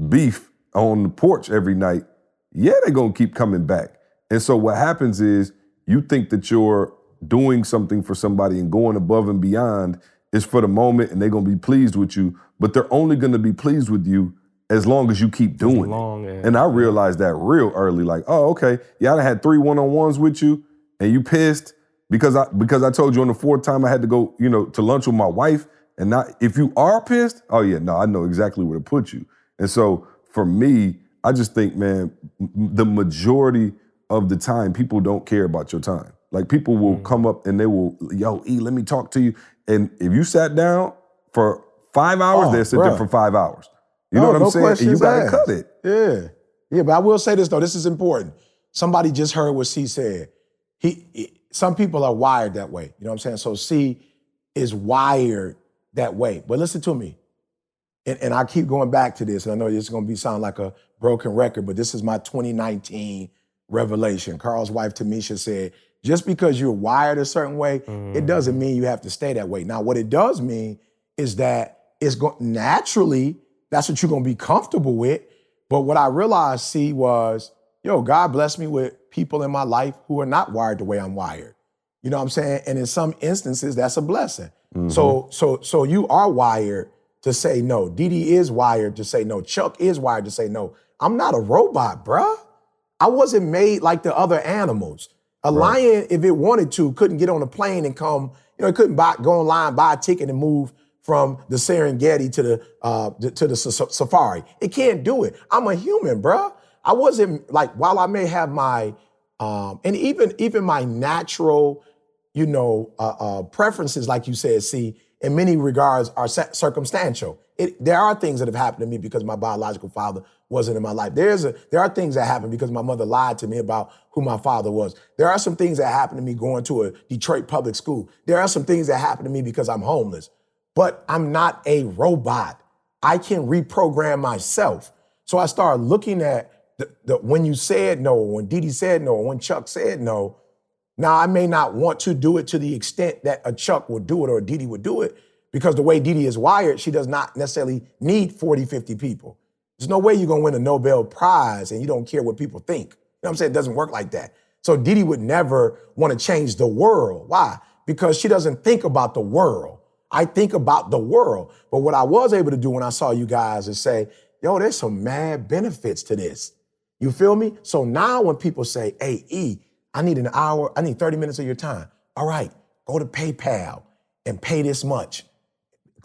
beef on the porch every night, they're gonna keep coming back. And so what happens is, you think that you're doing something for somebody and going above and beyond is for the moment and they're going to be pleased with you, but they're only going to be pleased with you as long as you keep doing it. And I realized that real early, like, oh, okay, I done had 3 one-on-ones with you and you pissed because I told you on the 4th time I had to go, to lunch with my wife. And not, if you are pissed, I know exactly where to put you. And so for me, I just think, man, the majority of the time, people don't care about your time. Like, people will come up and they will, yo, E, let me talk to you. And if you sat down for 5 hours, they'll sit there for 5 hours. You know what I'm saying? And you gotta cut it. Yeah, but I will say this though, this is important. Somebody just heard what C said. Some people are wired that way. You know what I'm saying? So C is wired that way. But listen to me. And I keep going back to this, and I know this is gonna sound like a broken record, but this is my 2019 revelation. Carl's wife, Tamisha, said, just because you're wired a certain way, it doesn't mean you have to stay that way. Now, what it does mean is that naturally, that's what you're going to be comfortable with. But what I realized, C, was, God blessed me with people in my life who are not wired the way I'm wired. You know what I'm saying? And in some instances, that's a blessing. So you are wired to say no. Didi is wired to say no. Chuck is wired to say no. I'm not a robot, bruh. I wasn't made like the other animals. A lion, if it wanted to, couldn't get on a plane and come, it couldn't go online, buy a ticket and move from the Serengeti to the safari. It can't do it. I'm a human, bruh. I wasn't like, while I may have my, and even my natural, preferences, like you said, see, in many regards are circumstantial. There are things that have happened to me because my biological father wasn't in my life. There are things that happen because my mother lied to me about who my father was. There are some things that happened to me going to a Detroit public school. There are some things that happened to me because I'm homeless. But I'm not a robot. I can reprogram myself. So I started looking at when you said no, when Didi said no, when Chuck said no. Now, I may not want to do it to the extent that a Chuck would do it or a Didi would do it, because the way Didi is wired, she does not necessarily need 40, 50 people. There's no way you're gonna win a Nobel Prize and you don't care what people think. You know what I'm saying? It doesn't work like that. So Didi would never want to change the world. Why? Because she doesn't think about the world. I think about the world. But what I was able to do when I saw you guys is say, yo, there's some mad benefits to this. You feel me? So now when people say, hey, E, I need an hour, I need 30 minutes of your time. All right, go to PayPal and pay this much.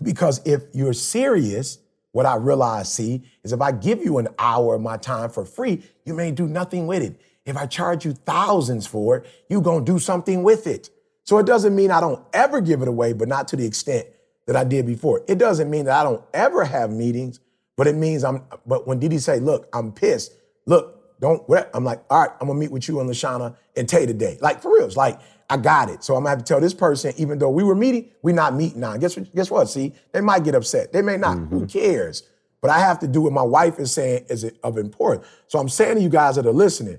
Because if you're serious, what I realize, see, is if I give you an hour of my time for free, you may do nothing with it. If I charge you thousands for it, you're gonna do something with it. So it doesn't mean I don't ever give it away, but not to the extent that I did before. It doesn't mean that I don't ever have meetings, but it means but when Didi say, look, I'm pissed, look, I'm like, all right, I'm gonna meet with you and LaShawna and Tay today. Like, for real, it's like, I got it. So I'm gonna have to tell this person, even though we were meeting, we're not meeting now. Guess what, see? They might get upset. They may not. Who cares? But I have to do what my wife is saying is of importance. So I'm saying to you guys that are listening,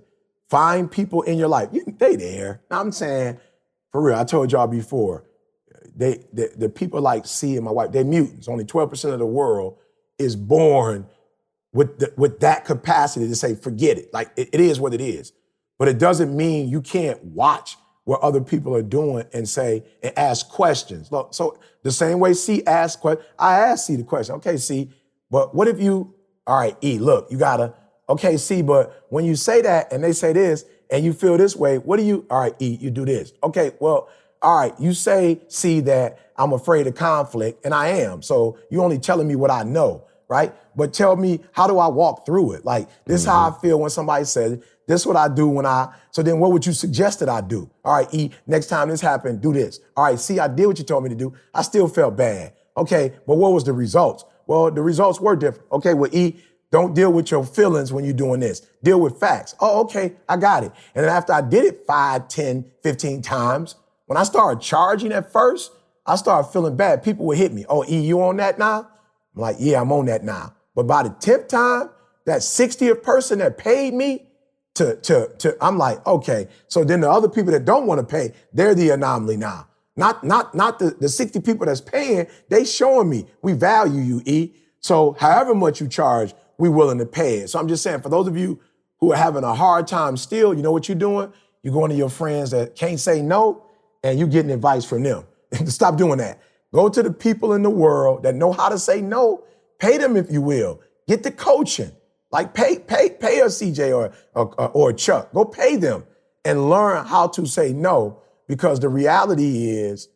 find people in your life. They there. Now I'm saying, for real, I told y'all before, the people like C and my wife, they're mutants. Only 12% of the world is born with that capacity to say, forget it. Like, it is what it is. But it doesn't mean you can't watch what other people are doing and say, and ask questions. Look, so the same way C asked questions, I asked C the question, okay, C, but what if you, all right, E, look, you gotta, okay, C, but when you say that and they say this and you feel this way, what do you, all right, E, you do this. Okay, well, all right, you say, C, that I'm afraid of conflict, and I am. So you only telling me what I know, right? But tell me, how do I walk through it? Like, this is how I feel when somebody says it. This is what I do when so then what would you suggest that I do? All right, E, next time this happened, do this. All right, C, I did what you told me to do. I still felt bad. Okay, but what was the results? Well, the results were different. Okay, well, E, don't deal with your feelings when you're doing this. Deal with facts. Oh, okay, I got it. And then after I did it 5, 10, 15 times, when I started charging at first, I started feeling bad. People would hit me. Oh, E, you on that now? I'm like, yeah, I'm on that now. But by the 10th time, that 60th person that paid me I'm like, okay. So then the other people that don't want to pay, they're the anomaly now. Not the 60 people that's paying, they showing me, we value you, E. So however much you charge, we willing to pay it. So I'm just saying, for those of you who are having a hard time still, you know what you're doing? You're going to your friends that can't say no, and you're getting advice from them. Stop doing that. Go to the people in the world that know how to say no. Pay them if you will. Get the coaching. Like pay a CJ or a Chuck. Go pay them and learn how to say no, because the reality is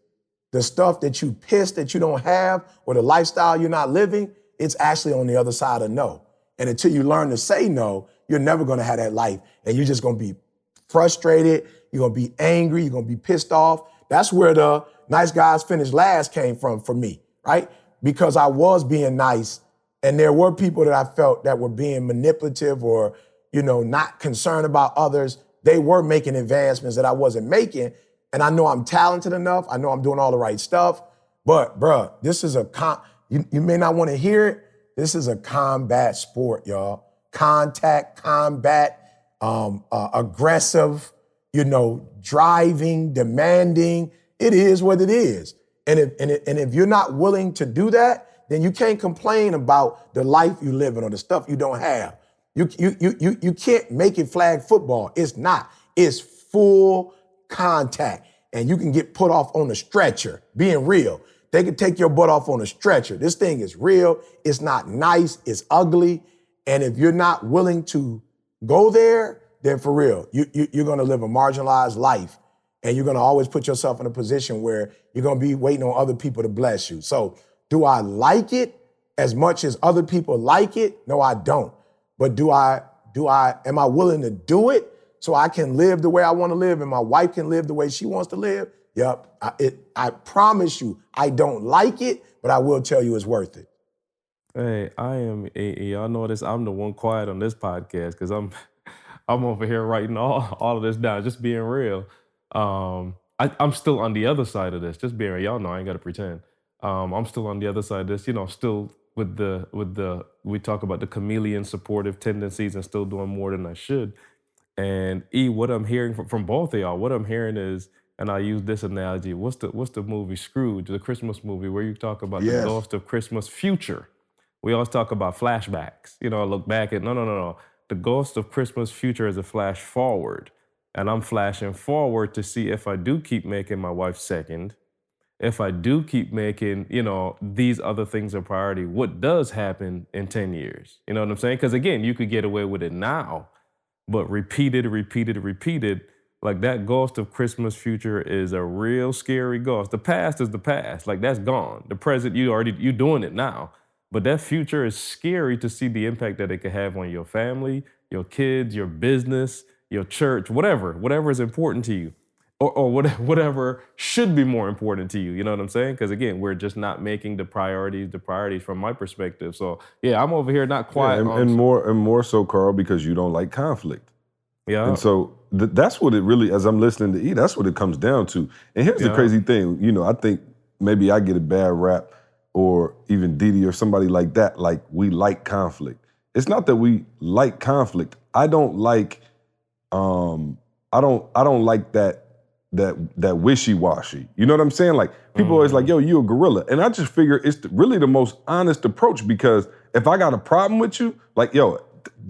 the stuff that you pissed that you don't have or the lifestyle you're not living, it's actually on the other side of no. And until you learn to say no, you're never gonna have that life. And you're just gonna be frustrated, you're gonna be angry, you're gonna be pissed off. That's where the nice guys finish last came from for me, right? Because I was being nice. And there were people that I felt that were being manipulative or, not concerned about others. They were making advancements that I wasn't making. And I know I'm talented enough. I know I'm doing all the right stuff. But, bruh, this is you may not want to hear it. This is a combat sport, y'all. Contact, combat, aggressive, driving, demanding. It is what it is. And if you're not willing to do that, then you can't complain about the life you live in or the stuff you don't have. You can't make it flag football. It's not. It's full contact. And you can get put off on a stretcher, being real. They can take your butt off on a stretcher. This thing is real. It's not nice. It's ugly. And if you're not willing to go there, then for real, you're going to live a marginalized life. And you're going to always put yourself in a position where you're going to be waiting on other people to bless you. So, do I like it as much as other people like it? No, I don't. But am I willing to do it so I can live the way I want to live and my wife can live the way she wants to live? Yep. I promise you, I don't like it, but I will tell you it's worth it. Hey, y'all know this, I'm the one quiet on this podcast because I'm over here writing all of this down, just being real. I'm still on the other side of this, just being real. Y'all know I ain't got to pretend. I'm still on the other side of this, still with the we talk about the chameleon supportive tendencies and still doing more than I should. And what I'm hearing from both of y'all, what I'm hearing is, and I use this analogy, what's the movie Scrooge, the Christmas movie, where you talk about the ghost of Christmas future. We always talk about flashbacks. I look back at, no. The ghost of Christmas future is a flash forward. And I'm flashing forward to see if I do keep making my wife second, if I do keep making, these other things a priority, what does happen in 10 years? You know what I'm saying? Because again, you could get away with it now, but repeated, like that ghost of Christmas future is a real scary ghost. The past is the past, like that's gone. The present, you're doing it now. But that future is scary to see the impact that it could have on your family, your kids, your business, your church, whatever is important to you. or whatever should be more important to you. You know what I'm saying? Because again, we're just not making the priorities from my perspective. So yeah, I'm over here not quiet. And more so, Carl, because you don't like conflict. Yeah. And so that's what it really, as I'm listening to E, that's what it comes down to. And here's the crazy thing, I think maybe I get a bad rap, or even Didi or somebody like that, like we like conflict. It's not that we like conflict. I don't like that wishy-washy. You know what I'm saying? Like people always like, yo, you a gorilla. And I just figure it's really the most honest approach, because if I got a problem with you, like, yo,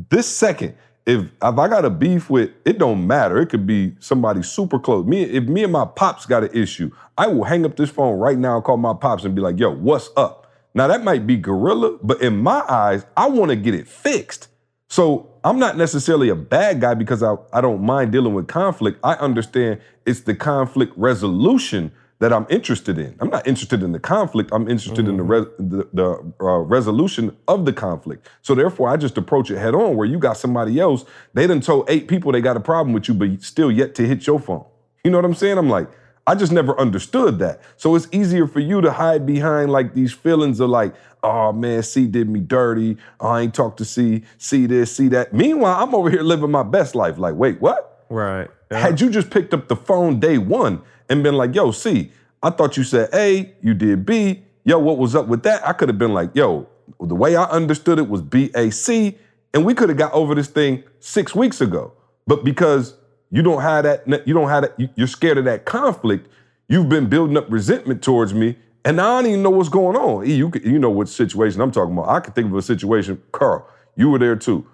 this second, if I got a beef with, it don't matter. It could be somebody super close. If me and my pops got an issue, I will hang up this phone right now and call my pops and be like, yo, what's up? Now that might be gorilla, but in my eyes, I want to get it fixed. So I'm not necessarily a bad guy because I don't mind dealing with conflict. I understand it's the conflict resolution that I'm interested in. I'm not interested in the conflict. I'm interested in the resolution of the conflict. So therefore, I just approach it head on, where you got somebody else, they done told 8 people they got a problem with you, but still yet to hit your phone. You know what I'm saying? I'm like, I just never understood that. So it's easier for you to hide behind like these feelings of like, oh man, C did me dirty. Oh, I ain't talked to C this, C that. Meanwhile, I'm over here living my best life. Like, wait, what? Right. Yeah. Had you just picked up the phone day one and been like, yo, C, I thought you said A, you did B. Yo, what was up with that? I could have been like, yo, the way I understood it was BAC, and we could have got over this thing 6 weeks ago. But because you don't have that, you're scared of that conflict, you've been building up resentment towards me, and I don't even know what's going on. You know what situation I'm talking about. I can think of a situation, Carl, you were there too.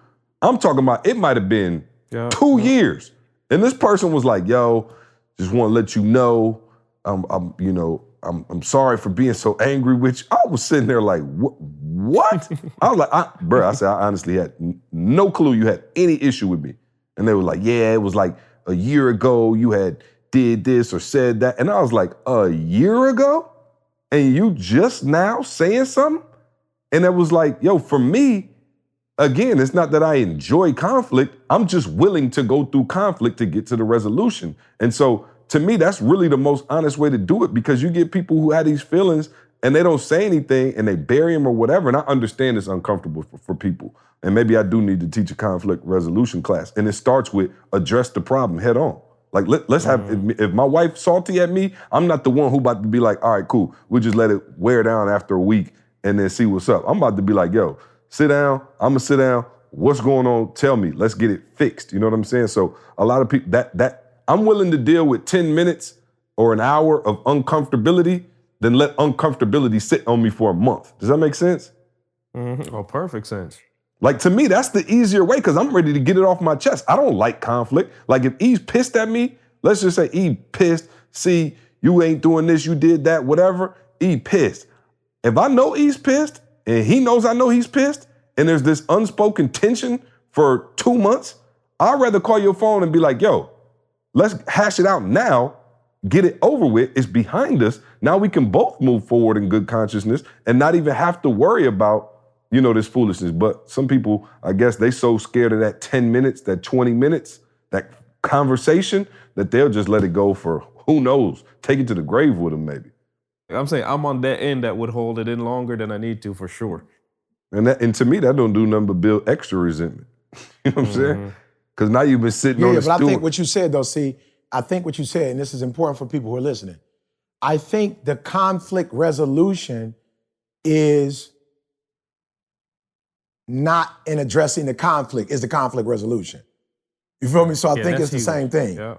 I'm talking about, it might have been 2 years. And this person was like, yo, just want to let you know, I'm sorry for being so angry with you. I was sitting there like, what? I was like, I said, I honestly had no clue you had any issue with me. And they were like, yeah, it was like a year ago you had did this or said that. And I was like, a year ago? And you just now saying something? And it was like, yo, for me, again, it's not that I enjoy conflict. I'm just willing to go through conflict to get to the resolution. And so to me, that's really the most honest way to do it, because you get people who have these feelings and they don't say anything and they bury them or whatever. And I understand it's uncomfortable for people. And maybe I do need to teach a conflict resolution class. And it starts with address the problem head on. Like, let's have, if my wife's salty at me, I'm not the one who about to be like, all right, cool. We'll just let it wear down after a week and then see what's up. I'm about to be like, yo, sit down. I'm gonna sit down. What's going on? Tell me. Let's get it fixed. You know what I'm saying? So a lot of people, that I'm willing to deal with 10 minutes or an hour of uncomfortability than let uncomfortability sit on me for a month. Does that make sense? Mm-hmm. Oh, perfect sense. Like, to me, that's the easier way, because I'm ready to get it off my chest. I don't like conflict. Like, if E's pissed at me, let's just say E pissed, see, you ain't doing this, you did that, whatever, E pissed. If I know E's pissed, and he knows I know he's pissed, and there's this unspoken tension for 2 months, I'd rather call your phone and be like, yo, let's hash it out now, get it over with, it's behind us. Now we can both move forward in good consciousness and not even have to worry about, this foolishness. But some people, I guess, they so scared of that 10 minutes, that 20 minutes, that conversation, that they'll just let it go for, who knows, take it to the grave with them maybe. I'm saying I'm on that end that would hold it in longer than I need to, for sure. And to me, that don't do nothing but build extra resentment. You know what I'm saying? Because now you've been sitting on the stool. But I think what you said, though, and this is important for people who are listening, I think the conflict resolution is not in addressing the conflict, is the conflict resolution. You feel me? So I think it's the same thing. Yeah.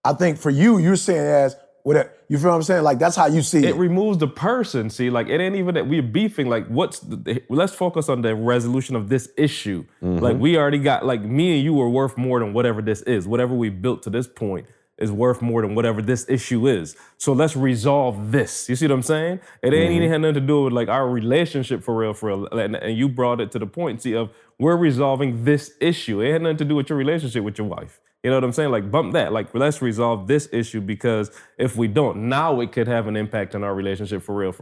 I think for you, you're saying as, whatever, you feel what I'm saying? Like, that's how you see it. It removes the person, see? Like, it ain't even that we're beefing. Like, let's focus on the resolution of this issue. Mm-hmm. Like, we already got, like, me and you are worth more than whatever this is. Whatever we built to this point is worth more than whatever this issue is. So let's resolve this. You see what I'm saying? It ain't even had nothing to do with, like, our relationship for real. And you brought it to the point, see, of we're resolving this issue. It had nothing to do with your relationship with your wife. You know what I'm saying? Like, bump that. Like, let's resolve this issue, because if we don't, now it could have an impact on our relationship for real.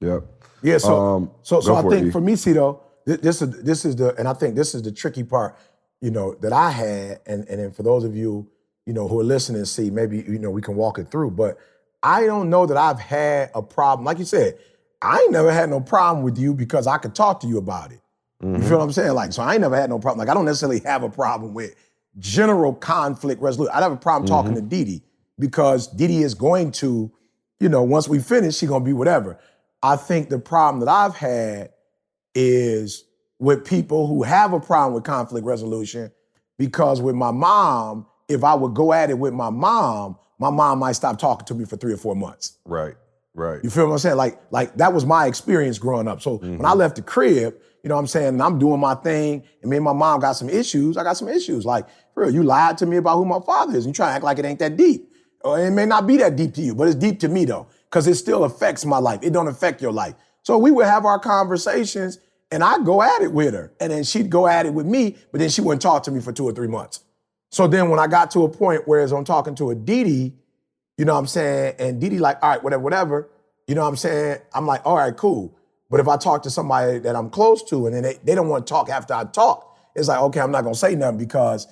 Yep. Yeah, so I think for me, see, though, this is the tricky part, that I had, and then for those of you, who are listening see, maybe, we can walk it through. But I don't know that I've had a problem. Like you said, I ain't never had no problem with you because I could talk to you about it. You feel what I'm saying? Like, so I ain't never had no problem. Like, I don't necessarily have a problem with general conflict resolution. I have a problem talking to Didi because Didi is going to, once we finish, she's gonna be whatever. I think the problem that I've had is with people who have a problem with conflict resolution, because with my mom, if I would go at it with my mom might stop talking to me for 3 or 4 months. Right. You feel what I'm saying? Like that was my experience growing up. So when I left the crib, you know what I'm saying, and I'm doing my thing, and me and my mom got some issues, I got some issues. Like, for real, you lied to me about who my father is, and you try to act like it ain't that deep. Or it may not be that deep to you, but it's deep to me though, because it still affects my life. It don't affect your life. So we would have our conversations, and I'd go at it with her, and then she'd go at it with me, but then she wouldn't talk to me for 2 or 3 months. So then when I got to a point where I'm talking to a Didi, you know what I'm saying, and Didi like, all right, whatever, you know what I'm saying? I'm like, all right, cool. But if I talk to somebody that I'm close to and then they don't want to talk after I talk, it's like, okay, I'm not gonna say nothing because,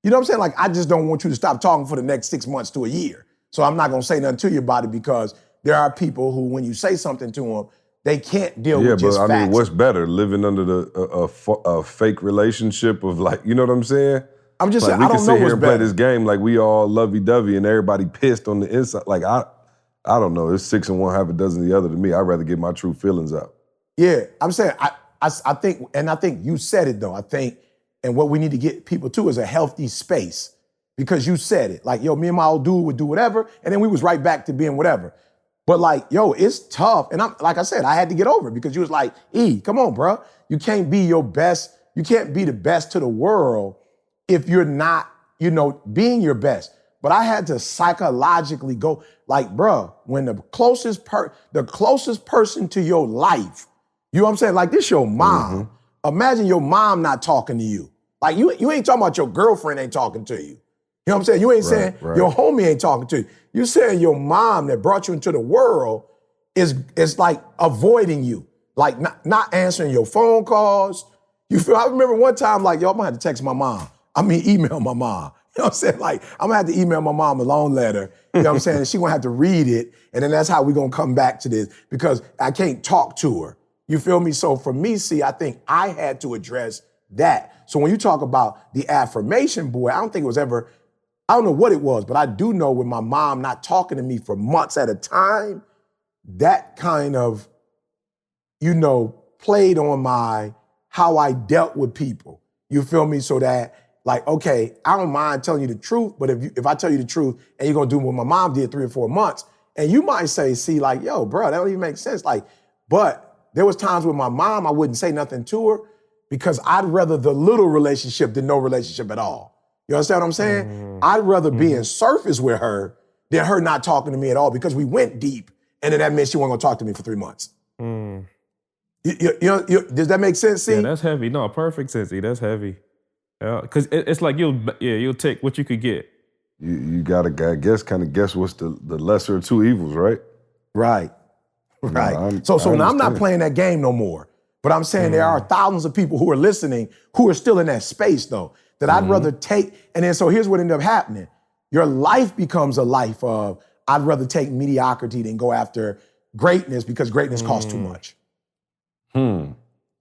you know what I'm saying? Like, I just don't want you to stop talking for the next 6 months to a year. So I'm not gonna say nothing to you about it because there are people who, when you say something to them, they can't deal with just facts. Yeah, but I mean, what's better, living under a fake relationship of like, you know what I'm saying? I'm just like, saying, I don't know what's better. We can sit here and play this game like we all lovey-dovey and everybody pissed on the inside. Like, I don't know. It's 6 and 1, half a dozen the other to me. I'd rather get my true feelings out. Yeah, I'm saying, I think, and I think you said it though, I think, and what we need to get people to is a healthy space, because you said it. Like, yo, me and my old dude would do whatever, and then we was right back to being whatever. But like, yo, it's tough. And like I said, I had to get over it because you was like, come on, bro. You can't be your best. You can't be the best to the world if you're not, being your best. But I had to psychologically go, like, bro, when the closest person to your life, you know what I'm saying? Like, this your mom. Imagine your mom not talking to you. Like, you ain't talking about your girlfriend ain't talking to you. You know what I'm saying? You ain't saying your homie ain't talking to you. You saying your mom that brought you into the world is like avoiding you, like not answering your phone calls. You feel? I remember one time, like, yo, I'm gonna have to text my mom. Email my mom. You know what I'm saying? Like, I'm gonna have to email my mom a long letter. You know what I'm saying? And she gonna have to read it, and then that's how we gonna come back to this, because I can't talk to her. You feel me? So for me, I think I had to address that. So when you talk about the affirmation, boy, I don't think it was ever, I don't know what it was, but I do know with my mom not talking to me for months at a time, that kind of, played on how I dealt with people. You feel me? So that, like, okay, I don't mind telling you the truth, but if I tell you the truth and you're gonna do what my mom did 3 or 4 months, and you might say, like, yo, bro, that don't even make sense. Like, but there was times with my mom, I wouldn't say nothing to her because I'd rather the little relationship than no relationship at all. You understand what I'm saying? I'd rather be in surface with her than her not talking to me at all, because we went deep, and then that meant she wasn't gonna talk to me for 3 months. Does that make sense, C? Yeah, that's heavy. No, perfect sense, C. That's heavy. Yeah, because it's like you'll take what you could get. You gotta, I guess, kind of guess what's the lesser of two evils, right? Right. So now I'm not playing that game no more. But I'm saying there are thousands of people who are listening who are still in that space though, that I'd rather take. And then so here's what ended up happening. Your life becomes a life of, I'd rather take mediocrity than go after greatness, because greatness costs too much. You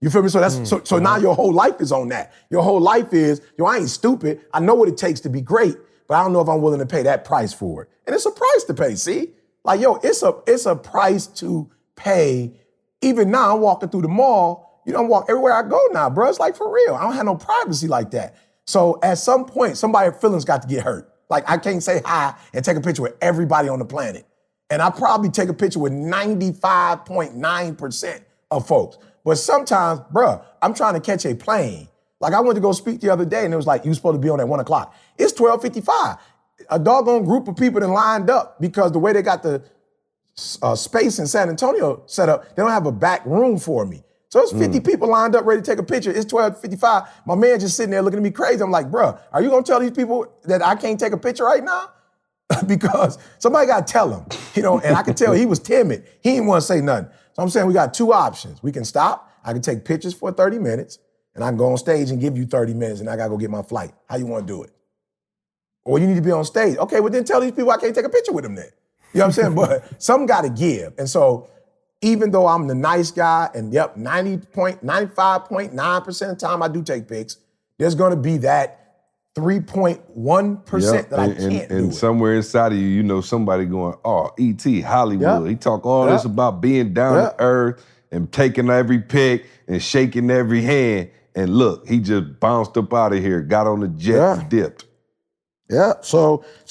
feel me? So that's so now your whole life is on that. Your whole life is, I ain't stupid. I know what it takes to be great, but I don't know if I'm willing to pay that price for it. And it's a price to pay, see? Like, yo, it's a price to pay. Even now, I'm walking through the mall, I walk everywhere I go now, bro. It's like, for real. I don't have no privacy like that. So at some point, somebody's feelings got to get hurt. Like, I can't say hi and take a picture with everybody on the planet. And I probably take a picture with 95.9% of folks. But sometimes, bruh, I'm trying to catch a plane. Like, I went to go speak the other day, and it was like, you supposed to be on at 1 o'clock. It's 12:55. A doggone group of people that lined up, because the way they got the space in San Antonio set up, they don't have a back room for me. So it's 50 people lined up ready to take a picture. It's 12:55. My man just sitting there looking at me crazy. I'm like, bruh, are you gonna tell these people that I can't take a picture right now? Because somebody gotta tell him, and I could tell he was timid. He didn't want to say nothing. So I'm saying we got 2 options. We can stop. I can take pictures for 30 minutes, and I can go on stage and give you 30 minutes, and I gotta go get my flight. How you want to do it? Or you need to be on stage. Okay, well then tell these people I can't take a picture with them then. You know what I'm saying? But something got to give. And so even though I'm the nice guy, and 95.9% of the time I do take pics, there's going to be that 3.1% that I can't do. And somewhere inside of you, you know somebody going, oh, E.T. Hollywood. He talk all this about being down to earth and taking every pic and shaking every hand. And look, he just bounced up out of here, got on the jet and dipped. Yeah.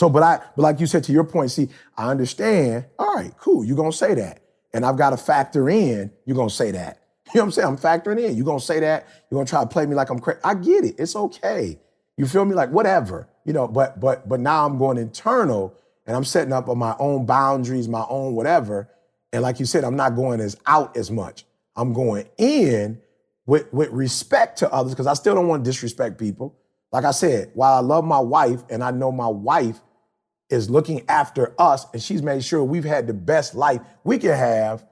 But like you said, to your point, see, I understand. All right, cool. You're gonna say that. And I've got to factor in, you're gonna say that. You know what I'm saying? I'm factoring in. You're gonna say that, you're gonna try to play me like I'm crazy. I get it. It's okay. You feel me? Like whatever. You know, but now I'm going internal and I'm setting up on my own boundaries, my own whatever. And like you said, I'm not going out as much. I'm going in with respect to others, because I still don't want to disrespect people. Like I said, while I love my wife and I know my wife is looking after us and she's made sure we've had the best life we can have,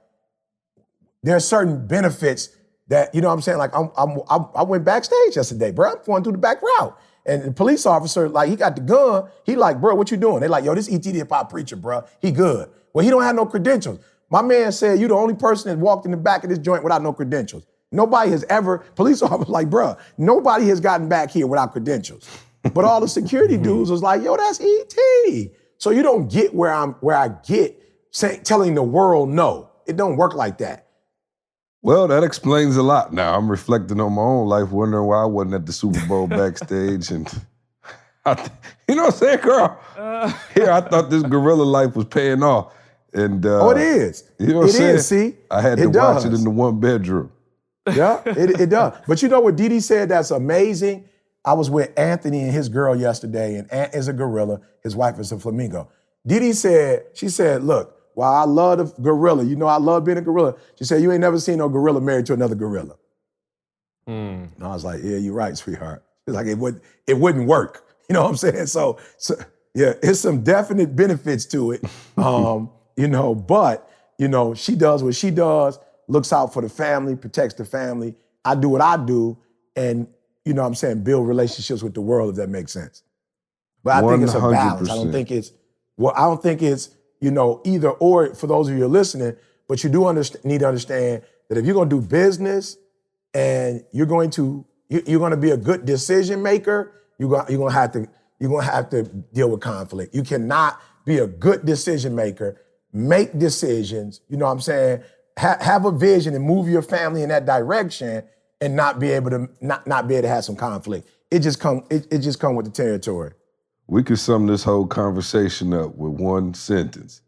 there are certain benefits that, you know what I'm saying? Like I went backstage yesterday, bro. I'm going through the back route. And the police officer, like, he got the gun. He like, bro, what you doing? They like, yo, this ET hip-hop preacher, bro. He good. Well, he don't have no credentials. My man said, you the only person that walked in the back of this joint without no credentials. Nobody has ever, police officer like, bruh, nobody has gotten back here without credentials. But all the security dudes was like, yo, that's E.T. So you don't get where I get telling the world no. It don't work like that. Well, that explains a lot. Now, I'm reflecting on my own life, wondering why I wasn't at the Super Bowl backstage. And you know what I'm saying, girl? Here, I thought this gorilla life was paying off. And it is. You know what I'm saying? It is, see? I had to watch it in the one bedroom. Yeah, it does. But you know what Didi said that's amazing? I was with Anthony and his girl yesterday, and Ant is a gorilla. His wife is a flamingo. Didi said, she said, look, while I love the gorilla, you know I love being a gorilla, she said, you ain't never seen no gorilla married to another gorilla. And I was like, yeah, you're right, sweetheart. It's like it wouldn't work. You know what I'm saying? So yeah, it's some definite benefits to it. You know, but, you know, she does what she does, looks out for the family, protects the family. I do what I do, and, you know what I'm saying, build relationships with the world, if that makes sense. But I think it's a balance. 100%. I don't think it's, you know, either or for those of you who are listening, but you do need to understand that if you're gonna do business and you're going to be a good decision maker, you're gonna have to deal with conflict. You cannot be a good decision maker, make decisions, you know what I'm saying, have a vision and move your family in that direction and not be able to have some conflict. It just come with the territory. We could sum this whole conversation up with one sentence.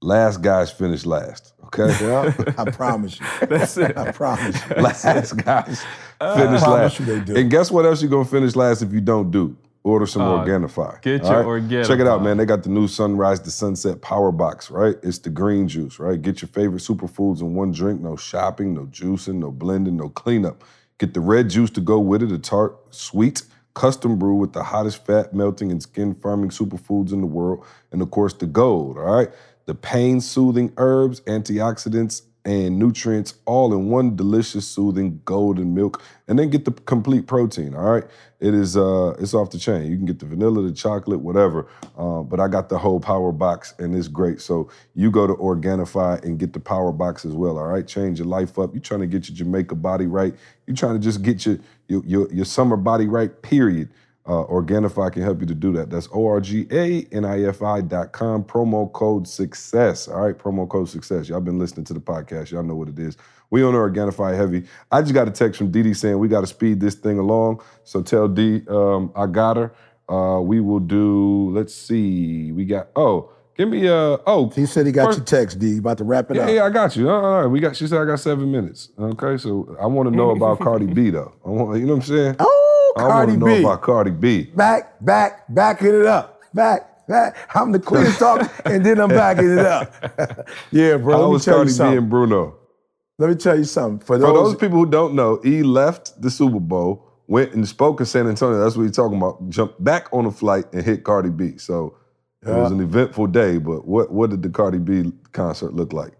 Last guys finish last, okay? Well, I promise you. That's it. I promise you. Last guys finish I promise last. you they do. And guess what else you're gonna finish last if you don't do? Order some Organifi. Get all your right? Organifi. Check it out, man. They got the new Sunrise to Sunset Power Box, right? It's the green juice, right? Get your favorite superfoods in one drink. No shopping, no juicing, no blending, no cleanup. Get the red juice to go with it, a tart, sweet, custom brew with the hottest fat melting and skin firming superfoods in the world. And of course, the gold, all right? The pain-soothing herbs, antioxidants, and nutrients all in one delicious, soothing golden milk. And then get the complete protein, all right? It is, it's off the chain. You can get the vanilla, the chocolate, whatever. But I got the whole power box and it's great. So you go to Organifi and get the power box as well, all right? Change your life up. You're trying to get your Jamaica body right. You're trying to just get your summer body right, period. Organifi can help you to do that. That's ORGANIFI.com, promo code SUCCESS. All right, promo code SUCCESS. Y'all been listening to the podcast. Y'all know what it is. We on Organifi heavy. I just got a text from Didi saying we got to speed this thing along. So tell D I got her. We will do, let's see. We got, give me He said he got your text, D. About to wrap it up. Yeah, I got you. All right, she said I got 7 minutes. Okay, so I want to know about Cardi B though. You know what I'm saying? Oh, Cardi B. I want to know about Cardi B. Backing it up. Back. I'm the queen of talk, and then I'm backing it up. Yeah, bro. How was Cardi B and Bruno? Let me tell you something. For those people who don't know, he left the Super Bowl, went and spoke in San Antonio. That's what he's talking about. Jumped back on a flight and hit Cardi B. So it was an eventful day. But what did the Cardi B concert look like?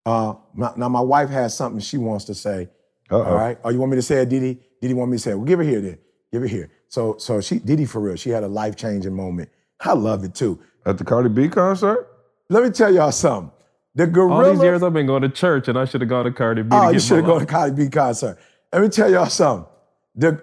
Now my wife has something she wants to say. Uh-oh. All right. Oh, you want me to say it, Didi? Didi want me to say it. Well, give her here then. Give her here. So Diddy for real, she had a life-changing moment. I love it too. At the Cardi B concert? Let me tell y'all something. The Gorilla. All these years I've been going to church, and I should have gone to Cardi B. Oh, you should have gone to Cardi B concert. Let me tell y'all something.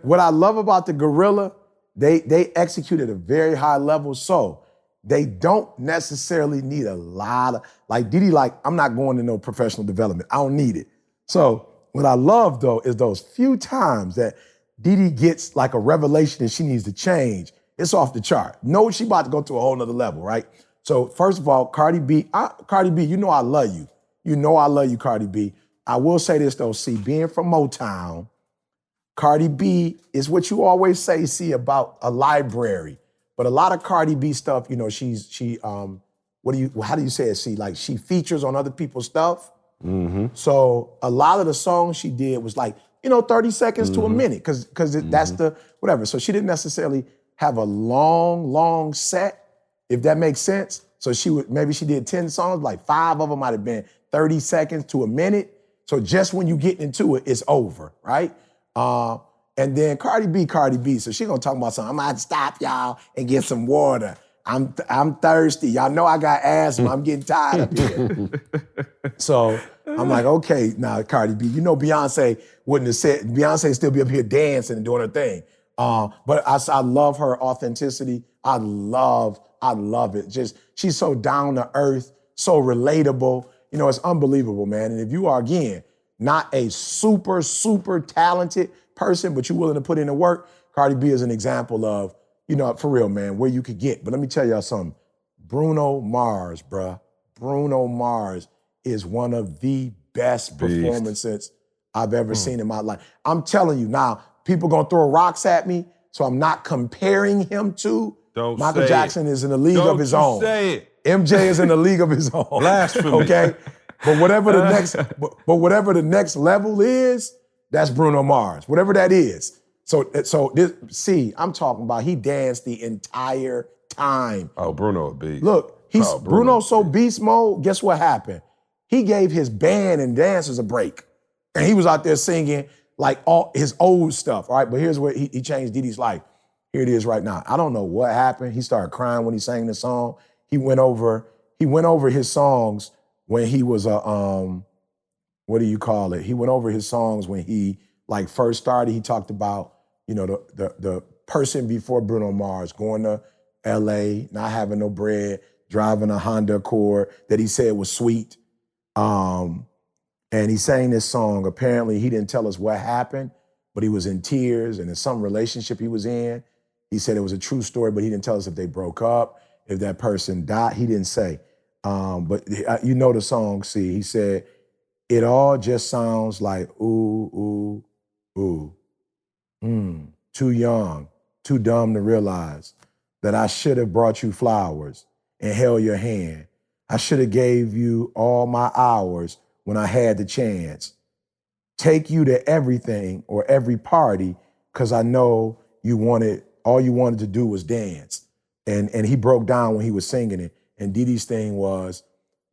What I love about the Gorilla, they execute at a very high level, so they don't necessarily need a lot of, like Diddy, like, I'm not going to no professional development. I don't need it. So what I love, though, is those few times that Diddy gets like a revelation and she needs to change. It's off the chart. No, she about to go to a whole nother level, right? So first of all, Cardi B, you know I love you. You know I love you, Cardi B. I will say this though, see, being from Motown, Cardi B is what you always say, see, about a library. But a lot of Cardi B stuff, you know, how do you say it, see, like she features on other people's stuff. Mm-hmm. So a lot of the songs she did was like, 30 seconds to a minute, because that's the whatever. So she didn't necessarily have a long set, if that makes sense. So maybe she did 10 songs, like 5 of them might have been 30 seconds to a minute. So just when you get into it, it's over, right? And then Cardi B. So she gonna talk about something. I'm gonna have to stop y'all and get some water. I'm thirsty. Y'all know I got asthma. I'm getting tired up here. So I'm like, okay, now Cardi B. You know Beyonce wouldn't have said, Beyonce still be up here dancing and doing her thing. But I love her authenticity. I love it. Just, she's so down to earth, so relatable. It's unbelievable, man. And if you are, again, not a super, super talented person, but you're willing to put in the work, Cardi B is an example of, for real, man, where you could get. But let me tell y'all something. Bruno Mars, bruh. Bruno Mars is one of the best performances I've ever seen in my life. I'm telling you now, people gonna throw rocks at me, so I'm not comparing him to Michael Jackson. Is in a league of his own. Say it. MJ is in a league of his own. Blasphemy. Okay? But whatever the next level is, that's Bruno Mars. Whatever that is. So this, I'm talking about he danced the entire time. Oh, Bruno a beast. Look, Bruno's so beast mode, guess what happened? He gave his band and dancers a break. And he was out there singing like all his old stuff, all right? But here's where he changed Diddy's life. Here it is right now. I don't know what happened. He started crying when he sang the song. He went over his songs when he was what do you call it? He went over his songs when he like first started. He talked about, the person before Bruno Mars going to LA, not having no bread, driving a Honda Accord that he said was sweet. And he sang this song. Apparently, he didn't tell us what happened, but he was in tears and in some relationship he was in. He said it was a true story, but he didn't tell us if they broke up, if that person died. He didn't say. But you know the song, see, he said, it all just sounds like ooh, ooh, ooh. Too young, too dumb to realize that I should have brought you flowers and held your hand. I should have gave you all my hours when I had the chance. Take you to everything or every party, because I know all you wanted to do was dance. And he broke down when he was singing it. And Diddy's thing was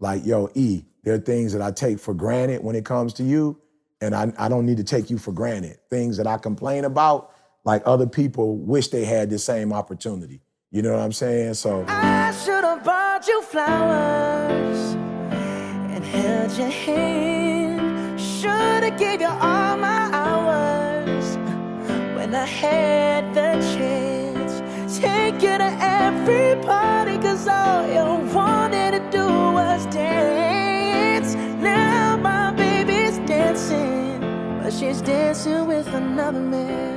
like, yo, E, there are things that I take for granted when it comes to you, and I don't need to take you for granted. Things that I complain about, like other people wish they had the same opportunity. You know what I'm saying? So I should have bought you flowers and held your hand. Should have gave you all my hours when I had the chance. Take you to every party, 'cause all you wanted to do was dance. Now my baby's dancing, but she's dancing with another man.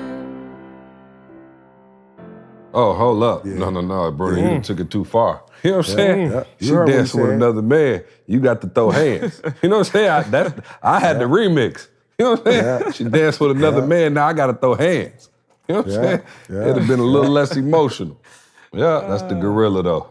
Oh, hold up. Yeah. No, Bruno, you took it too far. You know what I'm saying? Yeah. She You heard what he dancing with said. another man. You got to throw hands. You know what I'm saying? I had the remix. You know what I'm saying? Yeah. She danced with another man. Now I got to throw hands. You know what I'm saying? Yeah. It'd have been a little less emotional. Yeah, that's the gorilla though.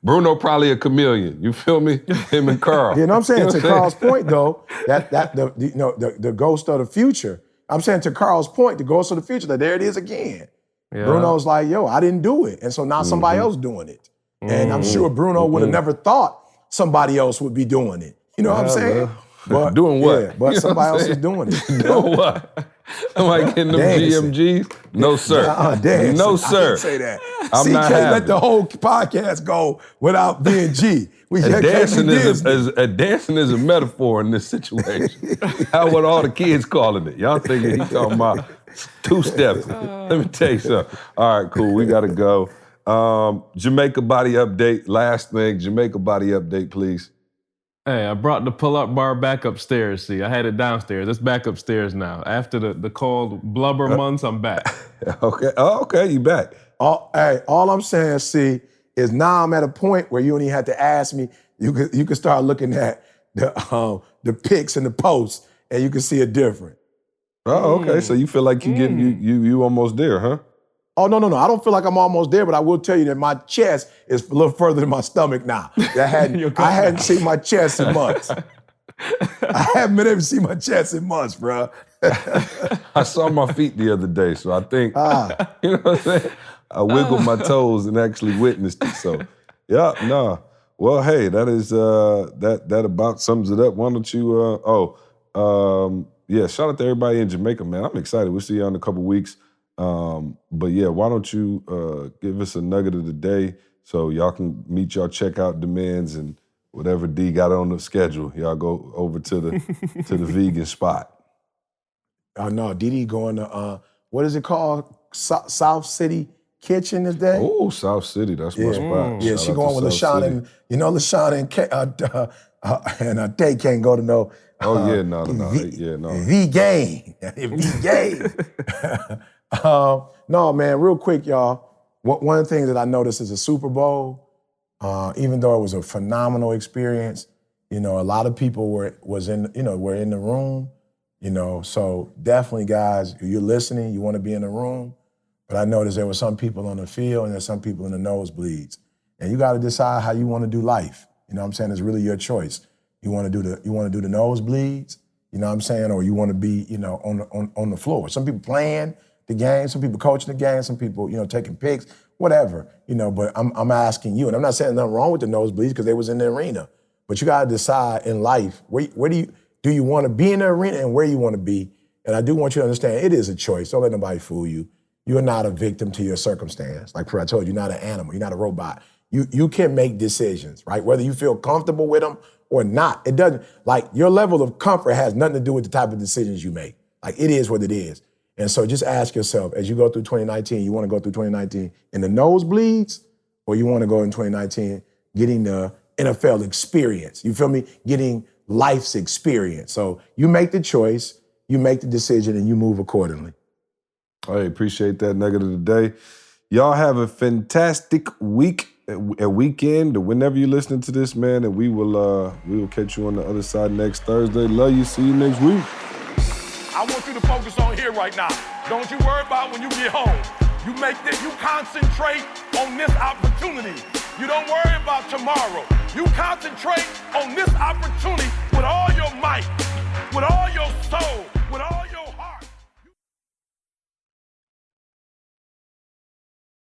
Bruno probably a chameleon. You feel me? Him and Carl. You know what I'm saying? You know To what I'm Carl's point, though, the ghost of the future. I'm saying to Carl's point, the ghost of the future, that there it is again. Yeah. Bruno's like, yo, I didn't do it. And so now somebody else doing it. And I'm sure Bruno would have never thought somebody else would be doing it. You know what I'm saying? But, Doing what? Yeah, but You know somebody what I'm else is saying? doing it. Doing what? Am I getting them GMGs? No, sir. No, sir. I didn't say that. I'm not having let the whole podcast go without being G. Dancing is a metaphor in this situation. How would all the kids calling it? Y'all thinking he talking about two-stepping. Let me tell you something. All right, cool. We got to go. Jamaica body update. Last thing, Jamaica body update, please. Hey, I brought the pull-up bar back upstairs. See, I had it downstairs. It's back upstairs now. After the cold blubber months, I'm back. Okay. Oh, okay, you back. All I'm saying, see, is now I'm at a point where you don't even have to ask me. You can start looking at the pics and the posts, and you can see it different. Oh, okay. So you feel like you almost there, huh? Oh, no. I don't feel like I'm almost there, but I will tell you that my chest is a little further than my stomach now. I hadn't seen my chest in months. I haven't been able to see my chest in months, bro. I saw my feet the other day, so I think, you know what I'm saying? I wiggled my toes and actually witnessed it. So, yeah, no. Well, hey, that is that about sums it up. Why don't you? Shout out to everybody in Jamaica, man. I'm excited. We'll see you in a couple weeks. But yeah, why don't you give us a nugget of the day so y'all can meet y'all checkout demands and whatever D got on the schedule. Y'all go over to the vegan spot. Oh no, Didi going to what is it called? South City Kitchen today. Oh, South City, that's my spot. Yeah, she going with LaShawn and LaShawn and Tay can't go to no. No. Vegan. No, man, real quick, y'all. One of the things that I noticed is the Super Bowl, even though it was a phenomenal experience, a lot of people were in the room, so definitely, guys, if you're listening, you want to be in the room. But I noticed there were some people on the field and there's some people in the nosebleeds. And you got to decide how you want to do life. You know what I'm saying? It's really your choice. You want to do the nosebleeds, you know what I'm saying, or you want to be, on the floor. Some people playing the game, some people coaching the game, some people, taking pics, whatever, But I'm asking you, and I'm not saying nothing wrong with the nosebleeds because they was in the arena. But you got to decide in life where do you want to be in the arena and where you want to be. And I do want you to understand it is a choice. Don't let nobody fool you. You're not a victim to your circumstance. Like I told you, you're not an animal. You're not a robot. You can make decisions, right? Whether you feel comfortable with them or not. It doesn't, your level of comfort has nothing to do with the type of decisions you make. It is what it is. And so just ask yourself, as you go through 2019, you want to go through 2019 in the nosebleeds, or you want to go in 2019 getting the NFL experience? You feel me? Getting life's experience. So you make the choice, you make the decision, and you move accordingly. I appreciate that nugget of the day. Y'all have a fantastic week, a weekend, or whenever you're listening to this, man, and we will catch you on the other side next Thursday. Love you. See you next week. I want you to focus on here right now. Don't you worry about when you get home. You concentrate on this opportunity. You don't worry about tomorrow. You concentrate on this opportunity with all your might, with all your